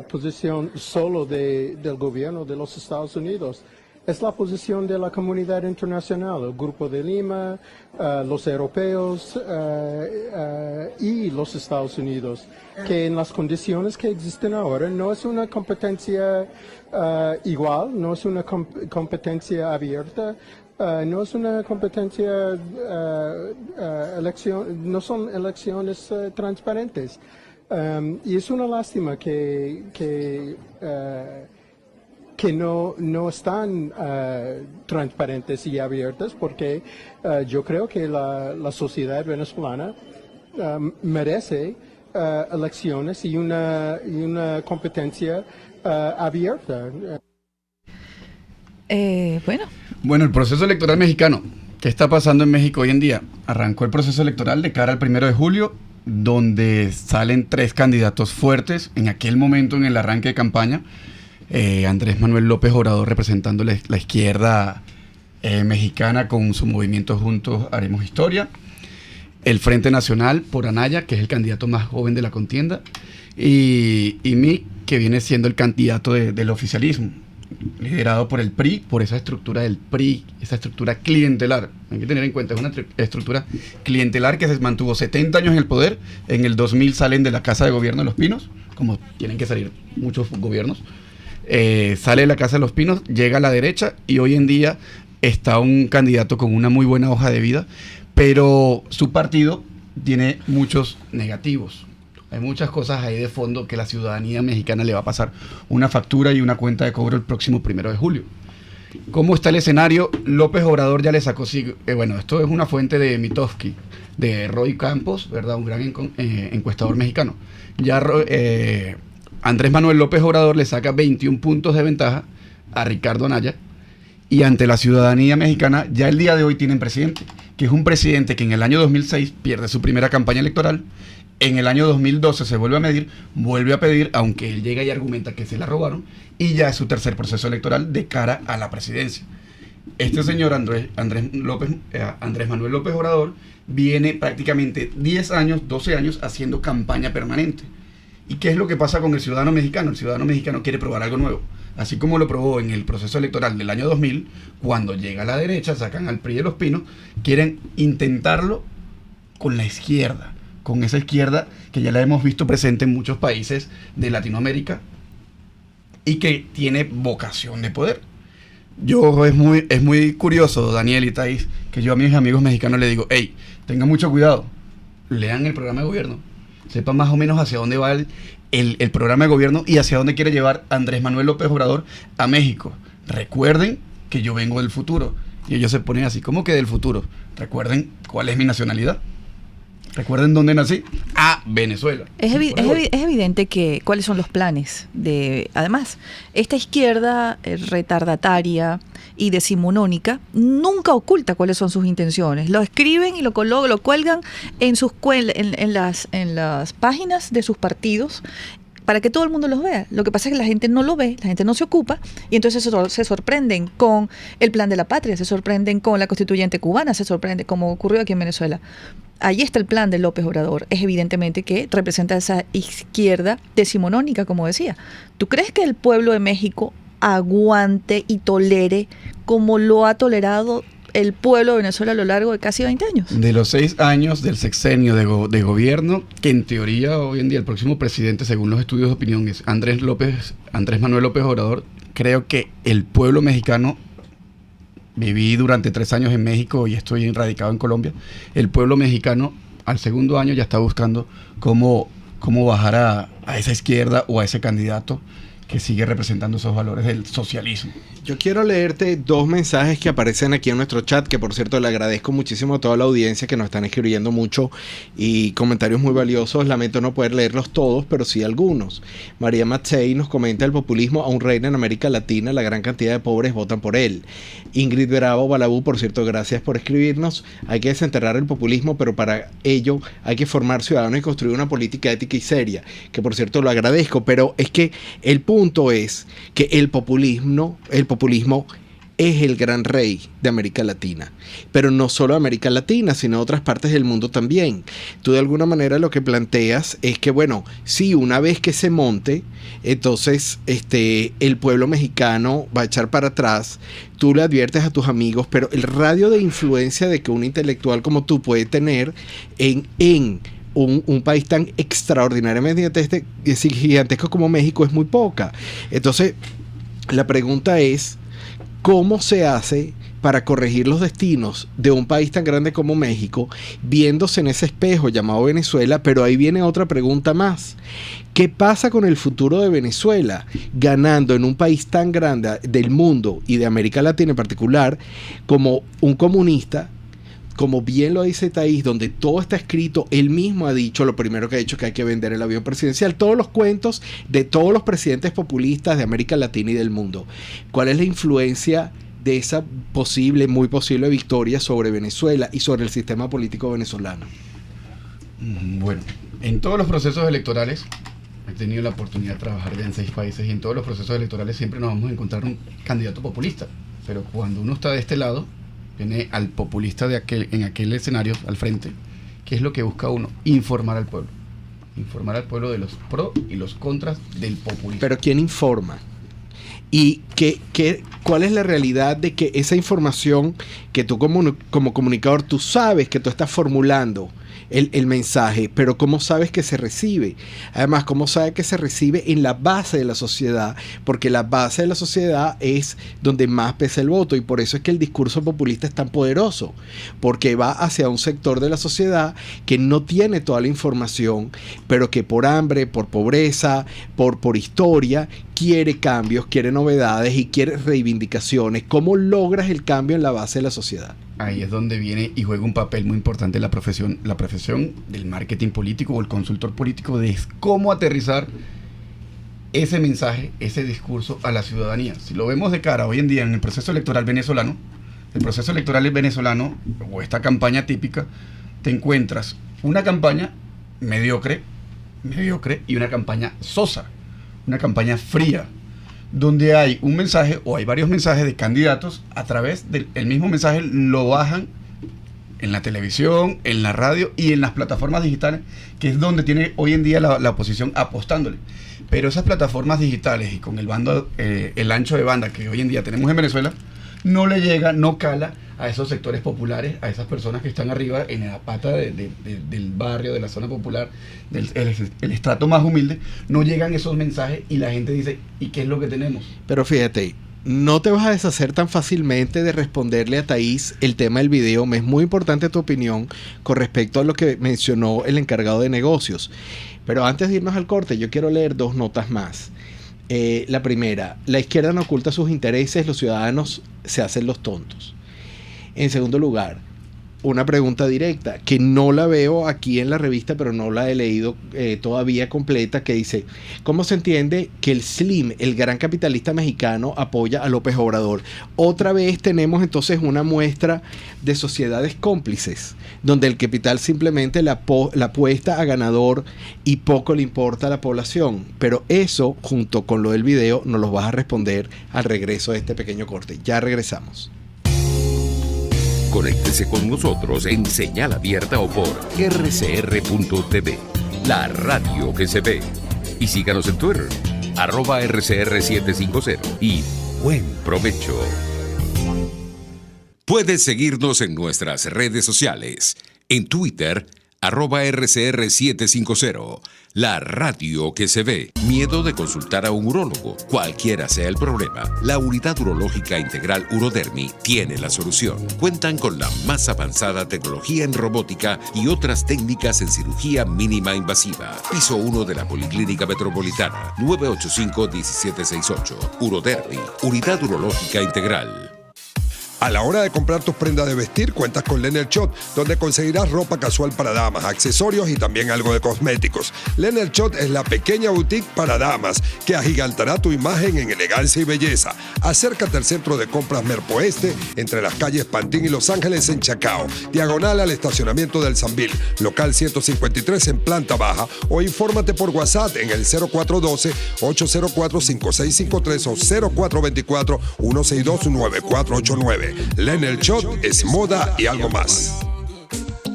[SPEAKER 12] posición solo del gobierno de los Estados Unidos, es la posición de la comunidad internacional, el Grupo de Lima, los europeos y los Estados Unidos, que en las condiciones que existen ahora no es una competencia igual, no es una competencia abierta, no es una competencia, no son elecciones transparentes. Y es una lástima que no están transparentes y abiertas, porque yo creo que la sociedad venezolana merece elecciones y una competencia abierta.
[SPEAKER 5] Bueno, el proceso electoral mexicano. ¿Qué está pasando en México hoy en día? Arrancó el proceso electoral de cara al 1 de julio, donde salen 3 candidatos fuertes en aquel momento en el arranque de campaña. Andrés Manuel López Obrador representando la izquierda mexicana con su movimiento Juntos Haremos Historia. el Frente Nacional por Anaya, que es el candidato más joven de la contienda, y Mick, que viene siendo el candidato del oficialismo, liderado por el PRI, por esa estructura del PRI, esa estructura clientelar. Hay que tener en cuenta, es una estructura clientelar que se mantuvo 70 años en el poder. En el 2000 salen de la Casa de Gobierno de Los Pinos, como tienen que salir muchos gobiernos. Sale de la Casa de Los Pinos, llega a la derecha y hoy en día está un candidato con una muy buena hoja de vida, pero su partido tiene muchos negativos. Hay muchas cosas ahí de fondo que la ciudadanía mexicana le va a pasar una factura y una cuenta de cobro el próximo 1 de julio. ¿Cómo está el escenario? López Obrador ya le sacó... bueno, esto es una fuente de Mitofsky, de Roy Campos, ¿verdad? Un gran encuestador mexicano. Ya Andrés Manuel López Obrador le saca 21 puntos de ventaja a Ricardo Anaya, y ante la ciudadanía mexicana ya el día de hoy tienen presidente, que es un presidente que en el año 2006 pierde su primera campaña electoral. En el año 2012 se vuelve a pedir, aunque él llega y argumenta que se la robaron, y ya es su tercer proceso electoral de cara a la presidencia. Este señor Andrés Manuel López Obrador viene prácticamente 10 años, 12 años haciendo campaña permanente. ¿Y qué es lo que pasa con el ciudadano mexicano? El ciudadano mexicano quiere probar algo nuevo. Así como lo probó en el proceso electoral del año 2000, cuando llega a la derecha, sacan al PRI de Los Pinos, quieren intentarlo con la izquierda, con esa izquierda que ya la hemos visto presente en muchos países de Latinoamérica y que tiene vocación de poder. Es muy curioso, Daniel y Thais, que yo a mis amigos mexicanos les digo, hey, tengan mucho cuidado, lean el programa de gobierno, sepan más o menos hacia dónde va el programa de gobierno y hacia dónde quiere llevar Andrés Manuel López Obrador a México. Recuerden que yo vengo del futuro. Y ellos se ponen así, ¿cómo que del futuro? Recuerden cuál es mi nacionalidad. Recuerden dónde nací. Venezuela.
[SPEAKER 3] Es evidente que cuáles son los planes de... Además, esta izquierda retardataria y decimonónica nunca oculta cuáles son sus intenciones. Lo escriben y lo cuelgan en las páginas de sus partidos para que todo el mundo los vea. Lo que pasa es que la gente no lo ve, la gente no se ocupa, y entonces se sorprenden con el Plan de la Patria, se sorprenden con la Constituyente cubana, se sorprende como ocurrió aquí en Venezuela. Ahí está el plan de López Obrador. Es evidentemente que representa esa izquierda decimonónica, como decía. ¿Tú crees que el pueblo de México aguante y tolere como lo ha tolerado el pueblo de Venezuela a lo largo de casi 20 años?
[SPEAKER 5] De los 6 años del sexenio de gobierno, que en teoría hoy en día el próximo presidente, según los estudios de opinión, es Andrés Manuel López Obrador, creo que el pueblo mexicano... Viví durante 3 años en México y estoy radicado en Colombia. El pueblo mexicano al segundo año ya está buscando cómo bajar a esa izquierda o a ese candidato que sigue representando esos valores del socialismo.
[SPEAKER 4] Yo quiero leerte 2 mensajes que aparecen aquí en nuestro chat, que por cierto le agradezco muchísimo a toda la audiencia que nos están escribiendo mucho y comentarios muy valiosos. Lamento no poder leerlos todos, pero sí algunos. María Matzei nos comenta: el populismo aún reina en América Latina, la gran cantidad de pobres votan por él. Ingrid Bravo Balabú, por cierto, gracias por escribirnos. Hay que desenterrar el populismo, pero para ello hay que formar ciudadanos y construir una política ética y seria, que por cierto lo agradezco, pero es que el punto es que el populismo es el gran rey de América Latina, pero no solo América Latina, sino otras partes del mundo también. Tú de alguna manera lo que planteas es que, bueno, sí, una vez que se monte, entonces el pueblo mexicano va a echar para atrás. Tú le adviertes a tus amigos, pero el radio de influencia de que un intelectual como tú puede tener en un país tan extraordinariamente gigantesco como México es muy poca. Entonces, la pregunta es, ¿cómo se hace para corregir los destinos de un país tan grande como México, viéndose en ese espejo llamado Venezuela? Pero ahí viene otra pregunta más. ¿Qué pasa con el futuro de Venezuela ganando en un país tan grande del mundo y de América Latina en particular como un comunista? Como bien lo dice Thais, donde todo está escrito, él mismo ha dicho, lo primero que ha dicho es que hay que vender el avión presidencial, todos los cuentos de todos los presidentes populistas de América Latina y del mundo. ¿Cuál es la influencia de esa muy posible victoria sobre Venezuela y sobre el sistema político venezolano?
[SPEAKER 5] Bueno, en todos los procesos electorales, he tenido la oportunidad de trabajar ya en 6 países, y en todos los procesos electorales siempre nos vamos a encontrar un candidato populista, pero cuando uno está de este lado, viene al populista en aquel escenario al frente, ¿qué es lo que busca uno? Informar al pueblo. Informar al pueblo de los pros y los contras del populismo.
[SPEAKER 4] Pero ¿quién informa? ¿Y cuál es la realidad de que esa información que tú como comunicador, tú sabes que tú estás formulando el mensaje, pero cómo sabes que se recibe? Además, cómo sabes que se recibe en la base de la sociedad, porque la base de la sociedad es donde más pesa el voto, y por eso es que el discurso populista es tan poderoso, porque va hacia un sector de la sociedad que no tiene toda la información, pero que por hambre, por pobreza, por historia, quiere cambios, quiere novedades y quiere reivindicaciones. ¿Cómo logras el cambio en la base de la sociedad?
[SPEAKER 5] Ahí es donde viene y juega un papel muy importante la profesión del marketing político o el consultor político, de cómo aterrizar ese mensaje, ese discurso a la ciudadanía. Si lo vemos de cara hoy en día en el proceso electoral venezolano, o esta campaña típica, te encuentras una campaña mediocre y una campaña sosa, una campaña fría, donde hay un mensaje o hay varios mensajes de candidatos. A través del mismo mensaje lo bajan en la televisión, en la radio y en las plataformas digitales, que es donde tiene hoy en día la oposición apostándole. Pero esas plataformas digitales y con el ancho de banda que hoy en día tenemos en Venezuela, no le llega, no cala a esos sectores populares, a esas personas que están arriba en la pata del barrio, de la zona popular, el estrato más humilde. No llegan esos mensajes y la gente dice, ¿y qué es lo que tenemos?
[SPEAKER 4] Pero fíjate, no te vas a deshacer tan fácilmente de responderle a Thaís el tema del video. Me es muy importante tu opinión con respecto a lo que mencionó el encargado de negocios. Pero antes de irnos al corte, yo quiero leer 2 notas más. La primera, la izquierda no oculta sus intereses, los ciudadanos se hacen los tontos. En segundo lugar, una pregunta directa, que no la veo aquí en la revista, pero no la he leído todavía completa, que dice, ¿cómo se entiende que el Slim, el gran capitalista mexicano, apoya a López Obrador? Otra vez tenemos entonces una muestra de sociedades cómplices, donde el capital simplemente la apuesta a ganador y poco le importa a la población. Pero eso, junto con lo del video, nos lo vas a responder al regreso de este pequeño corte. Ya regresamos.
[SPEAKER 2] Conéctese con nosotros en señal abierta o por rcr.tv, la radio que se ve. Y síganos en Twitter, @rcr750. Y buen provecho. Puedes seguirnos en nuestras redes sociales. En Twitter, @rcr750, la radio que se ve. ¿Miedo de consultar a un urólogo? Cualquiera sea el problema, la Unidad Urológica Integral Urodermi tiene la solución. Cuentan con la más avanzada tecnología en robótica y otras técnicas en cirugía mínima invasiva. Piso 1 de la Policlínica Metropolitana, 985-1768. Urodermi, Unidad Urológica Integral.
[SPEAKER 7] A la hora de comprar tus prendas de vestir, cuentas con Leonard Shot, donde conseguirás ropa casual para damas, accesorios y también algo de cosméticos. Leonard Shot es la pequeña boutique para damas que agigantará tu imagen en elegancia y belleza. Acércate al centro de compras Merpo Este, entre las calles Pantín y Los Ángeles en Chacao, diagonal al estacionamiento del Sambil, local 153 en planta baja, o infórmate por WhatsApp en el 0412-804-5653 o 0424-162-9489. Leonard Shot es moda y algo más.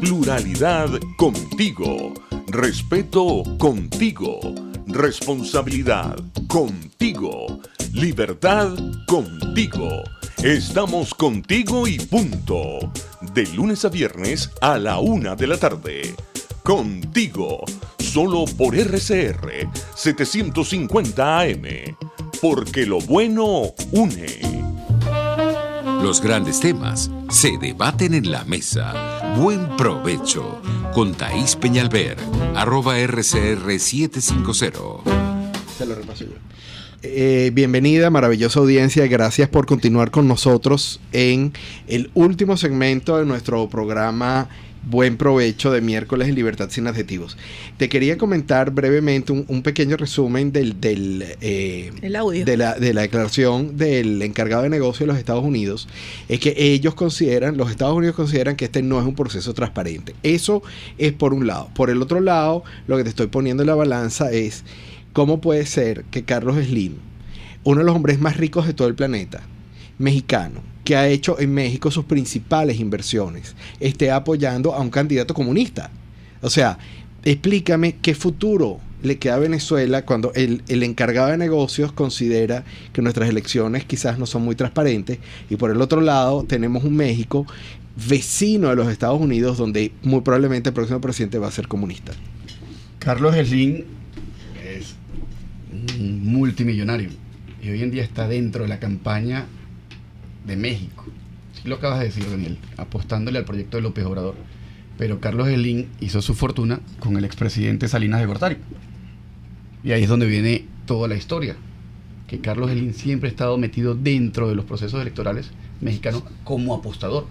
[SPEAKER 1] Pluralidad contigo. Respeto contigo. Responsabilidad contigo. Libertad contigo. Estamos contigo y punto. De lunes a viernes a la 1 de la tarde. Contigo. Solo por RCR 750 AM. Porque lo bueno une.
[SPEAKER 2] Los grandes temas se debaten en la mesa. Buen provecho con Thaís Peñalver, @rcr750.
[SPEAKER 4] Se lo repaso yo. Bienvenida, maravillosa audiencia. Gracias por continuar con nosotros en el último segmento de nuestro programa Buen Provecho de miércoles en Libertad Sin Adjetivos. Te quería comentar brevemente un pequeño resumen el audio. de la declaración del encargado de negocio de los Estados Unidos. Es que los Estados Unidos consideran que este no es un proceso transparente. Eso es por un lado. Por el otro lado, lo que te estoy poniendo en la balanza es cómo puede ser que Carlos Slim, uno de los hombres más ricos de todo el planeta, mexicano, que ha hecho en México sus principales inversiones, esté apoyando a un candidato comunista. O sea, explícame qué futuro le queda a Venezuela cuando el encargado de negocios considera que nuestras elecciones quizás no son muy transparentes, y por el otro lado tenemos un México vecino de los Estados Unidos donde muy probablemente el próximo presidente va a ser comunista.
[SPEAKER 5] Carlos Slim es un multimillonario y hoy en día está dentro de la campaña de México. Sí lo acabas de decir, Daniel, apostándole al proyecto de López Obrador. Pero Carlos Slim hizo su fortuna con el expresidente Salinas de Gortari. Y ahí es donde viene toda la historia. Que Carlos Slim siempre ha estado metido dentro de los procesos electorales mexicanos como apostador.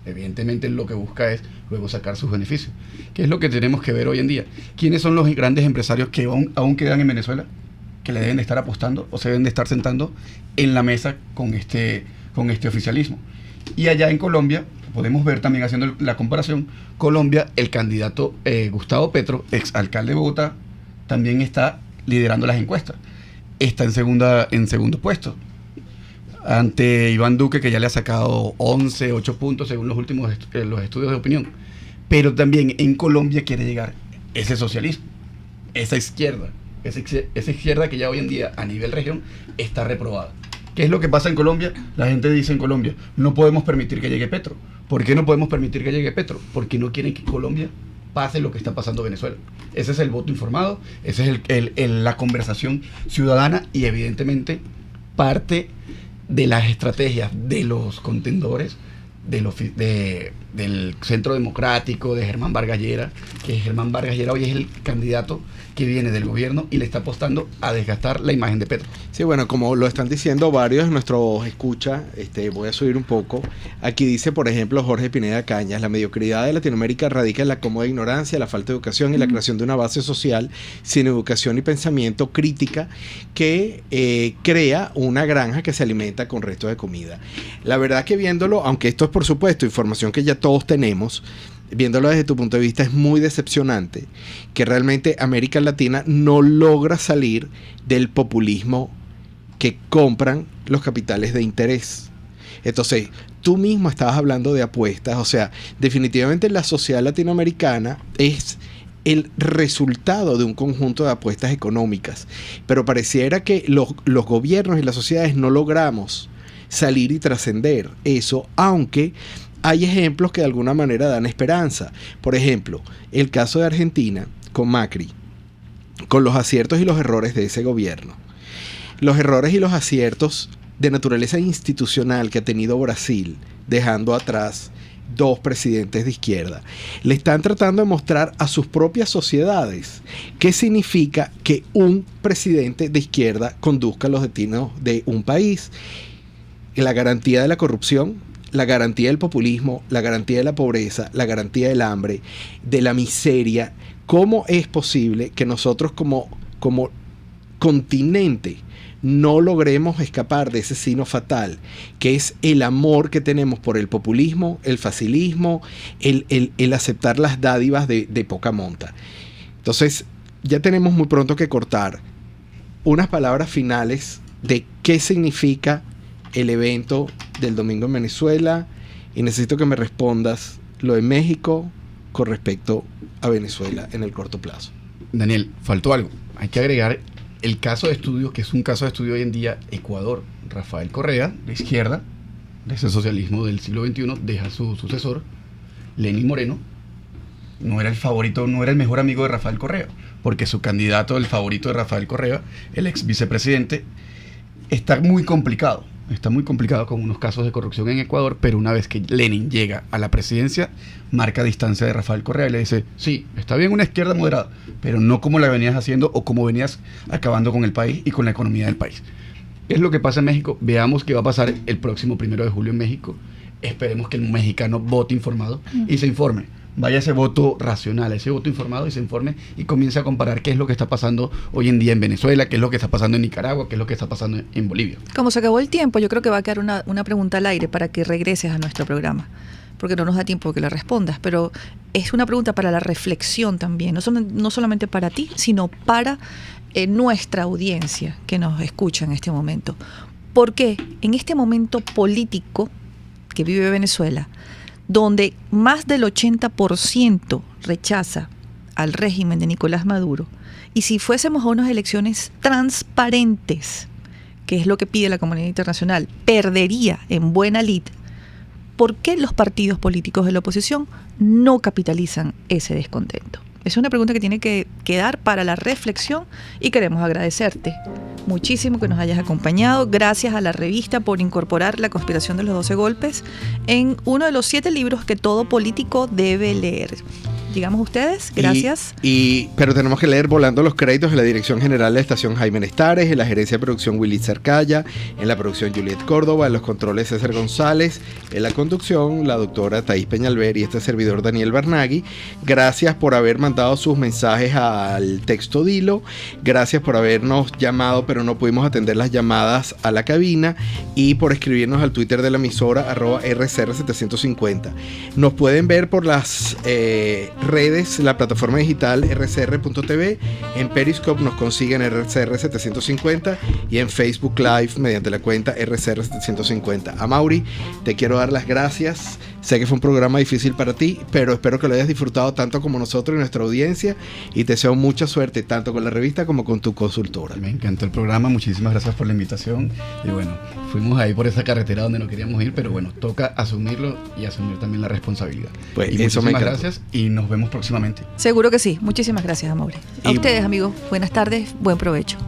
[SPEAKER 5] Evidentemente lo que busca es luego sacar sus beneficios. ¿Qué es lo que tenemos que ver hoy en día? ¿Quiénes son los grandes empresarios que aún quedan en Venezuela? Que le deben de estar apostando o se deben de estar sentando en la mesa con este oficialismo. Y allá en Colombia, podemos ver también haciendo la comparación, Colombia, el candidato Gustavo Petro, exalcalde de Bogotá, también está liderando las encuestas. Está en segundo puesto. Ante Iván Duque, que ya le ha sacado 8 puntos según los últimos los estudios de opinión. Pero también en Colombia quiere llegar ese socialismo, esa izquierda que ya hoy en día a nivel región está reprobada. ¿Qué es lo que pasa en Colombia? La gente dice en Colombia, no podemos permitir que llegue Petro. ¿Por qué no podemos permitir que llegue Petro? Porque no quieren que Colombia pase lo que está pasando en Venezuela. Ese es el voto informado, esa es la conversación ciudadana y evidentemente parte de las estrategias de los contendores del Centro Democrático, de Germán Vargas Llera, que Germán Vargas Llera hoy es el candidato que viene del gobierno y le está apostando a desgastar la imagen de Petro.
[SPEAKER 4] Sí, bueno, como lo están diciendo varios de nuestros escuchas, voy a subir un poco. Aquí dice, por ejemplo, Jorge Pineda Cañas, la mediocridad de Latinoamérica radica en la cómoda ignorancia, la falta de educación y la creación de una base social sin educación y pensamiento crítica que crea una granja que se alimenta con restos de comida. La verdad que viéndolo, aunque esto es por supuesto información que ya todos tenemos, viéndolo desde tu punto de vista es muy decepcionante que realmente América Latina no logra salir del populismo que compran los capitales de interés. Entonces, tú mismo estabas hablando de apuestas, o sea, definitivamente la sociedad latinoamericana es el resultado de un conjunto de apuestas económicas, pero pareciera que los gobiernos y las sociedades no logramos salir y trascender eso, aunque hay ejemplos que de alguna manera dan esperanza. Por ejemplo, el caso de Argentina con Macri, con los aciertos y los errores de ese gobierno. Los errores y los aciertos de naturaleza institucional que ha tenido Brasil, dejando atrás 2 presidentes de izquierda. Le están tratando de mostrar a sus propias sociedades qué significa que un presidente de izquierda conduzca los destinos de un país. La garantía de la corrupción, la garantía del populismo, la garantía de la pobreza, la garantía del hambre, de la miseria. ¿Cómo es posible que nosotros como continente no logremos escapar de ese signo fatal, que es el amor que tenemos por el populismo, el facilismo, el aceptar las dádivas de poca monta? Entonces, ya tenemos muy pronto que cortar unas palabras finales de qué significa el evento del domingo en Venezuela, y necesito que me respondas lo de México con respecto a Venezuela en el corto plazo.
[SPEAKER 5] Daniel, faltó algo. Hay que agregar el caso de estudio, que es un caso de estudio hoy en día, Ecuador. Rafael Correa, de izquierda, de ese socialismo del siglo XXI, deja a su sucesor, Lenín Moreno. No era el favorito, no era el mejor amigo de Rafael Correa, porque su candidato, el favorito de Rafael Correa, el ex vicepresidente, está muy complicado con unos casos de corrupción en Ecuador, pero una vez que Lenin llega a la presidencia, marca distancia de Rafael Correa y le dice, sí, está bien una izquierda moderada, pero no como la venías haciendo o como venías acabando con el país y con la economía del país. ¿Qué es lo que pasa en México? Veamos qué va a pasar el próximo 1 de julio en México. Esperemos que el mexicano vote informado y se informe. Vaya ese voto racional, ese voto informado y se informe y comience a comparar qué es lo que está pasando hoy en día en Venezuela, qué es lo que está pasando en Nicaragua, qué es lo que está pasando en Bolivia.
[SPEAKER 3] Como se acabó el tiempo, yo creo que va a quedar una pregunta al aire para que regreses a nuestro programa, porque no nos da tiempo que la respondas, pero es una pregunta para la reflexión también, no solamente para ti, sino para nuestra audiencia que nos escucha en este momento. Porque en este momento político que vive Venezuela, donde más del 80% rechaza al régimen de Nicolás Maduro, y si fuésemos a unas elecciones transparentes, que es lo que pide la comunidad internacional, perdería en buena lid, ¿por qué los partidos políticos de la oposición no capitalizan ese descontento? Es una pregunta que tiene que quedar para la reflexión y queremos agradecerte muchísimo que nos hayas acompañado. Gracias a la revista por incorporar La conspiración de los 12 golpes en uno de los 7 libros que todo político debe leer. Digamos ustedes, gracias.
[SPEAKER 4] Pero tenemos que leer Volando los créditos en la dirección general de la estación Jaime Nestares, en la gerencia de producción Willy Cercaya, en la producción Juliet Córdoba, en los controles César González, en la conducción la doctora Thaís Peñalver y este servidor Daniel Barnaghi. Gracias por haber mandado sus mensajes al texto Dilo, gracias por habernos llamado pero no pudimos atender las llamadas a la cabina y por escribirnos al Twitter de la emisora @RCR750. Nos pueden ver por las redes, la plataforma digital rcr.tv, en Periscope nos consiguen RCR750 y en Facebook Live mediante la cuenta RCR750. A Mauri, te quiero dar las gracias. Sé que fue un programa difícil para ti, pero espero que lo hayas disfrutado tanto como nosotros y nuestra audiencia, y te deseo mucha suerte tanto con la revista como con tu consultora.
[SPEAKER 5] Me encantó el programa, muchísimas gracias por la invitación y bueno, fuimos ahí por esa carretera donde no queríamos ir, pero bueno, toca asumirlo y asumir también la responsabilidad.
[SPEAKER 4] Pues
[SPEAKER 5] y
[SPEAKER 4] eso me
[SPEAKER 5] muchísimas
[SPEAKER 4] encantó.
[SPEAKER 5] gracias y nos vemos próximamente.
[SPEAKER 3] Seguro que sí. Muchísimas gracias, Amaury. A ustedes, amigos, buenas tardes, buen provecho.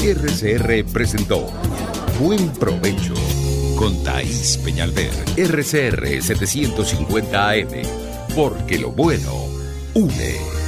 [SPEAKER 1] RCR presentó Buen Provecho
[SPEAKER 2] Con Thaís Peñalver.
[SPEAKER 1] RCR 750 AM, porque lo bueno une.